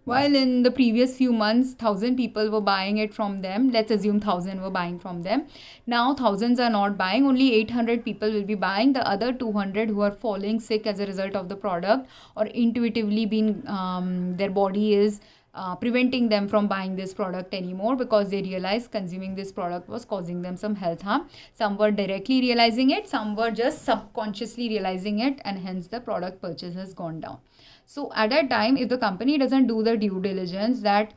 while in the previous few months 1,000 people were buying it from them, let's assume 1,000 were buying from them, now thousands are not buying, only 800 people will be buying. The other 200 who are falling sick as a result of the product, or intuitively being their body is preventing them from buying this product anymore because they realized consuming this product was causing them some health harm. Some were directly realizing it, some were just subconsciously realizing it, and hence the product purchase has gone down. So at that time, if the company doesn't do the due diligence that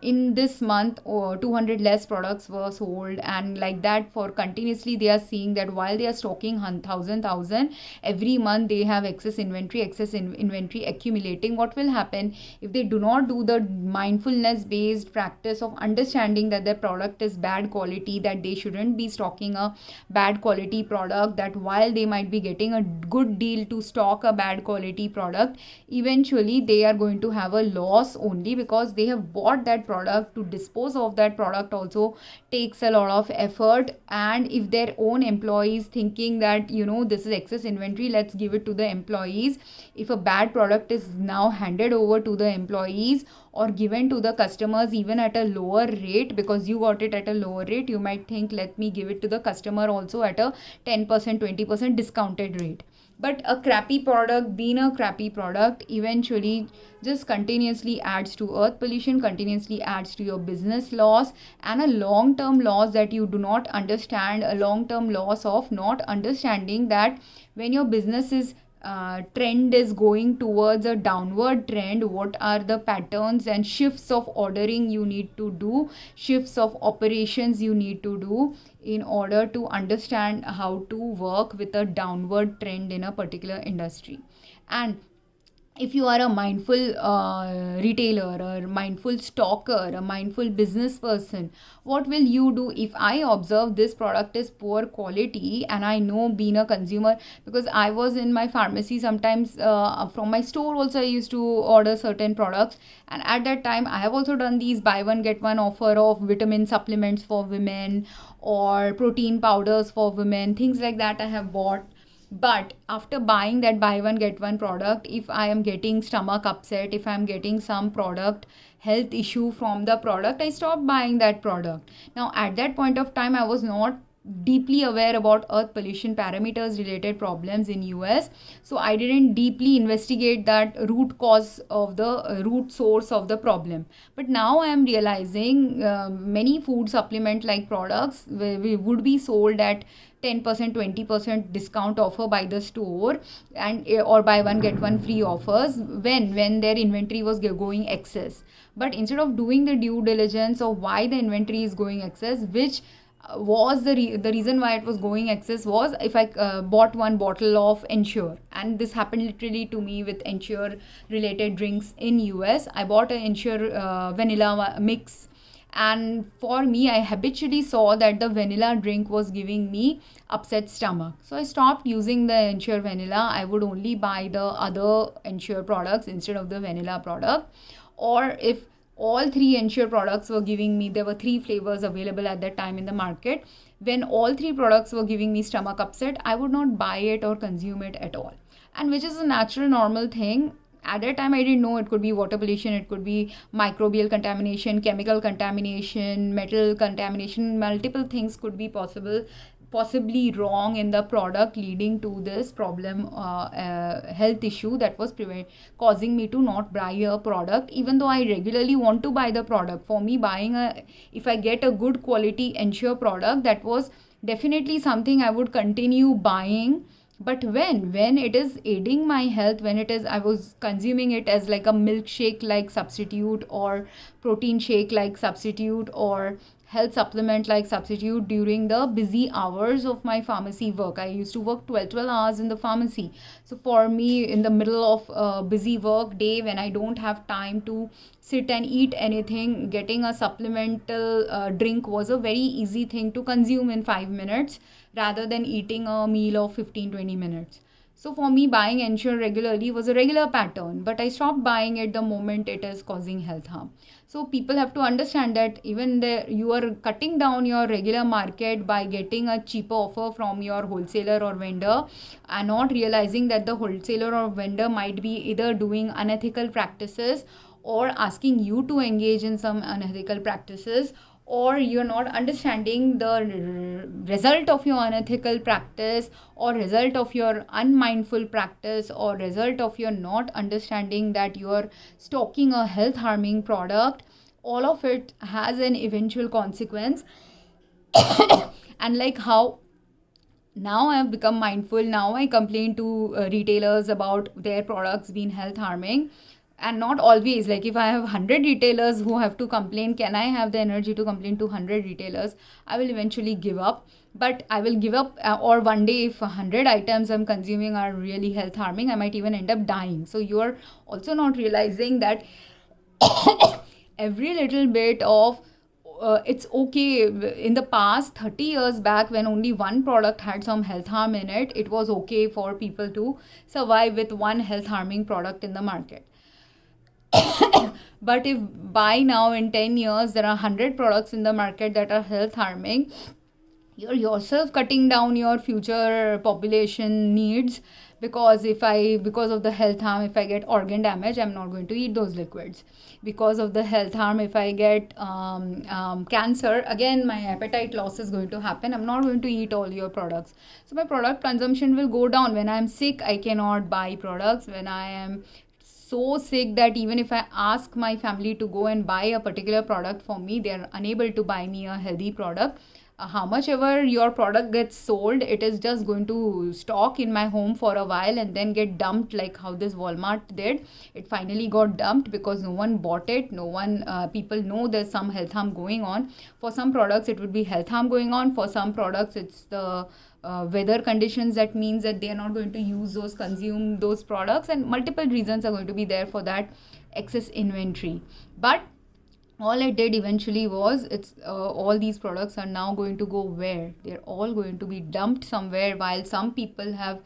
in this month or 200 less products were sold, and like that for continuously, they are seeing that while they are stocking 1,000 every month, they have excess inventory accumulating. What will happen if they do not do the mindfulness based practice of understanding that their product is bad quality, that they shouldn't be stocking a bad quality product, that while they might be getting a good deal to stock a bad quality product, eventually they are going to have a loss only because they have bought that product. To dispose of that product also takes a lot of effort, and if their own employees thinking that this is excess inventory, let's give it to the employees, if a bad product is now handed over to the employees or given to the customers even at a lower rate, because you got it at a lower rate, you might think let me give it to the customer also at a 10% 20% discounted rate. But a crappy product, being a crappy product, eventually just continuously adds to earth pollution, continuously adds to your business loss, and a long-term loss that you do not understand, a long-term loss of not understanding that when your business is trend is going towards a downward trend, what are the patterns and shifts of ordering you need to do, shifts of operations you need to do in order to understand how to work with a downward trend in a particular industry. And if you are a mindful retailer or mindful stalker, a mindful business person, what will you do? If I observe this product is poor quality, and I know, being a consumer, because I was in my pharmacy sometimes, from my store also I used to order certain products, and at that time I have also done these buy one get one offer of vitamin supplements for women or protein powders for women, things like that I have bought. But after buying that buy one get one product, if I am getting stomach upset, if I am getting some product health issue from the product, I stop buying that product. Now at that point of time I was not deeply aware about earth pollution parameters related problems in US, so I didn't deeply investigate that root cause of the root source of the problem. But now I am realizing many food supplement like products would be sold at 10% 20% discount offer by the store, and or buy one get one free offers when their inventory was going excess. But instead of doing the due diligence of why the inventory is going excess, which was the reason why it was going excess was, if I bought one bottle of Ensure, and this happened literally to me with Ensure related drinks in US. I bought an Ensure vanilla mix, and for me, I habitually saw that the vanilla drink was giving me upset stomach, so I stopped using the Ensure vanilla. I would only buy the other Ensure products instead of the vanilla product. Or if all three Ensure products were giving me, there were 3 flavors available at that time in the market, when all 3 products were giving me stomach upset, I would not buy it or consume it at all. And which is a natural normal thing. At that time I didn't know it could be water pollution, it could be microbial contamination, chemical contamination, metal contamination, multiple things could be possibly wrong in the product, leading to this problem, health issue that was causing me to not buy a product, even though I regularly want to buy the product. For me, if I get a good quality Ensure product, that was definitely something I would continue buying. But when it is aiding my health, when it is, I was consuming it as like a milkshake like substitute, or protein shake like substitute, or health supplement like substitute during the busy hours of my pharmacy work. I used to work 12 hours in the pharmacy. So for me, in the middle of a busy work day, when I don't have time to sit and eat anything, getting a supplemental drink was a very easy thing to consume in 5 minutes rather than eating a meal of 15-20 minutes. So for me, buying Ensure regularly was a regular pattern, but I stopped buying it the moment it is causing health harm. So people have to understand that even you are cutting down your regular market by getting a cheaper offer from your wholesaler or vendor, and not realizing that the wholesaler or vendor might be either doing unethical practices or asking you to engage in some unethical practices, or you're not understanding the result of your unethical practice, or result of your unmindful practice, or result of your not understanding that you're stocking a health harming product. All of it has an eventual consequence. And like how now I have become mindful, now I complain to retailers about their products being health harming. And not always, like if I have 100 retailers who have to complain, can I have the energy to complain to 100 retailers? I will eventually give up. But I will give up, or one day if 100 items I'm consuming are really health harming, I might even end up dying. So you're also not realizing that every little bit of it's okay. In the past 30 years back, when only one product had some health harm in it, it was okay for people to survive with one health harming product in the market. But if by now in 10 years there are 100 products in the market that are health harming, you're yourself cutting down your future population needs, because because of the health harm, if I get organ damage, I'm not going to eat those liquids. Because of the health harm, if I get cancer, again my appetite loss is going to happen. I'm not going to eat all your products. So my product consumption will go down. When I'm sick, I cannot buy products. When I am so sick that even if I ask my family to go and buy a particular product for me, they are unable to buy me a healthy product. how much ever your product gets sold, it is just going to stock in my home for a while and then get dumped, like how this Walmart did. It finally got dumped because no one bought it. No one, people know there's some health harm going on. For some products it would be health harm going on. For some products it's the weather conditions that means that they are not going to use those, consume those products, and multiple reasons are going to be there for that excess inventory. But all it did eventually was, it's all these products are now going to go where? They're all going to be dumped somewhere, while some people have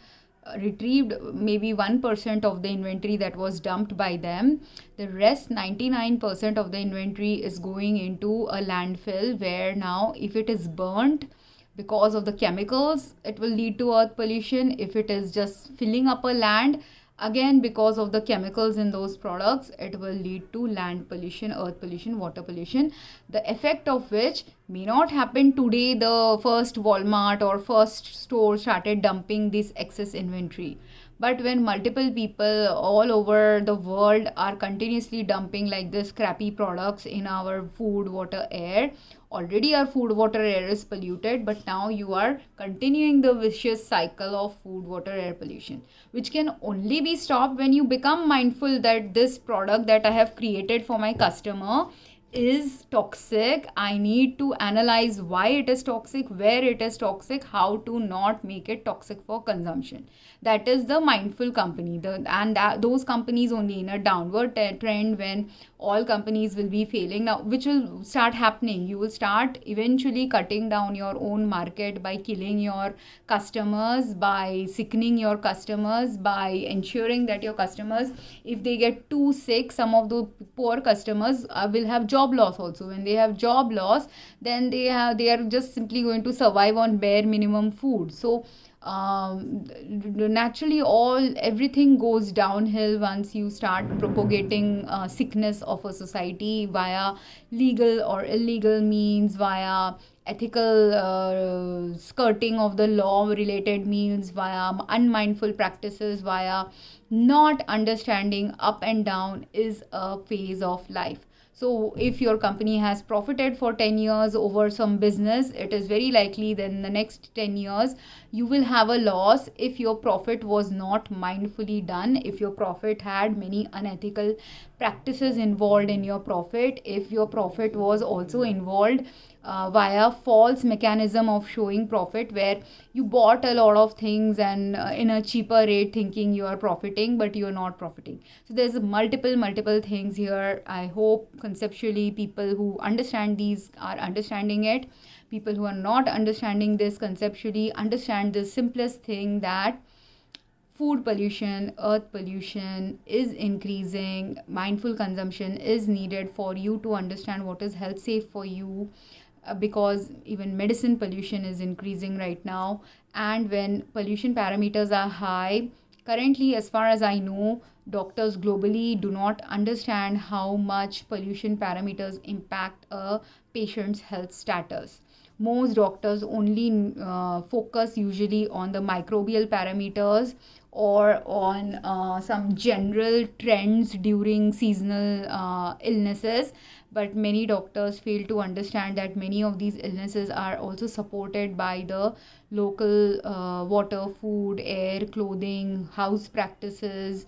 retrieved maybe 1% of the inventory that was dumped by them. The rest 99% of the inventory is going into a landfill, where now if it is burnt because of the chemicals, it will lead to earth pollution. If it is just filling up a land, again because of the chemicals in those products, it will lead to land pollution, earth pollution, water pollution, the effect of which may not happen today. The first Walmart or first store started dumping this excess inventory, but when multiple people all over the world are continuously dumping like this crappy products in our food, water, air, already our food, water, air is polluted, but now you are continuing the vicious cycle of food, water, air pollution, which can only be stopped when you become mindful that this product that I have created for my customer is toxic. I need to analyze why it is toxic, where it is toxic, how to not make it toxic for consumption. That is the mindful company. Those companies only in a downward trend, when all companies will be failing now, which will start happening. You will start eventually cutting down your own market by killing your customers, by sickening your customers, by ensuring that your customers, if they get too sick, some of the poor customers will have job loss also. When they have job loss, then they are just simply going to survive on bare minimum food. So naturally everything goes downhill once you start propagating sickness of a society via legal or illegal means, via ethical skirting of the law related means, via unmindful practices, via not understanding up and down is a phase of life. So if your company has profited for 10 years over some business, it is very likely that in the next 10 years you will have a loss if your profit was not mindfully done, if your profit had many unethical practices involved in your profit, if your profit was also involved via false mechanism of showing profit, where you bought a lot of things and in a cheaper rate thinking you are profiting, but you are not profiting. So there's multiple things here. I hope conceptually people who understand these are understanding it. People who are not understanding this conceptually understand the simplest thing, that food pollution, earth pollution is increasing. Mindful consumption is needed for you to understand what is health safe for you, because even medicine pollution is increasing right now. And when pollution parameters are high, currently as far as I know, doctors globally do not understand how much pollution parameters impact a patient's health status. Most doctors only focus usually on the microbial parameters or on some general trends during seasonal illnesses, but many doctors fail to understand that many of these illnesses are also supported by the local water, food, air, clothing, house practices.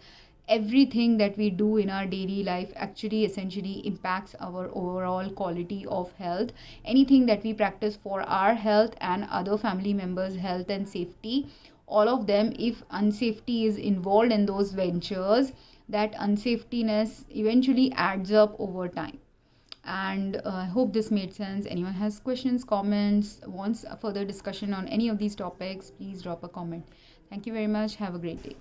Everything that we do in our daily life actually essentially impacts our overall quality of health. Anything that we practice for our health and other family members' health and safety, all of them, if unsafety is involved in those ventures, that unsafetyness eventually adds up over time. And I hope this made sense. Anyone has questions, comments, wants a further discussion on any of these topics, please drop a comment. Thank you very much. Have a great day.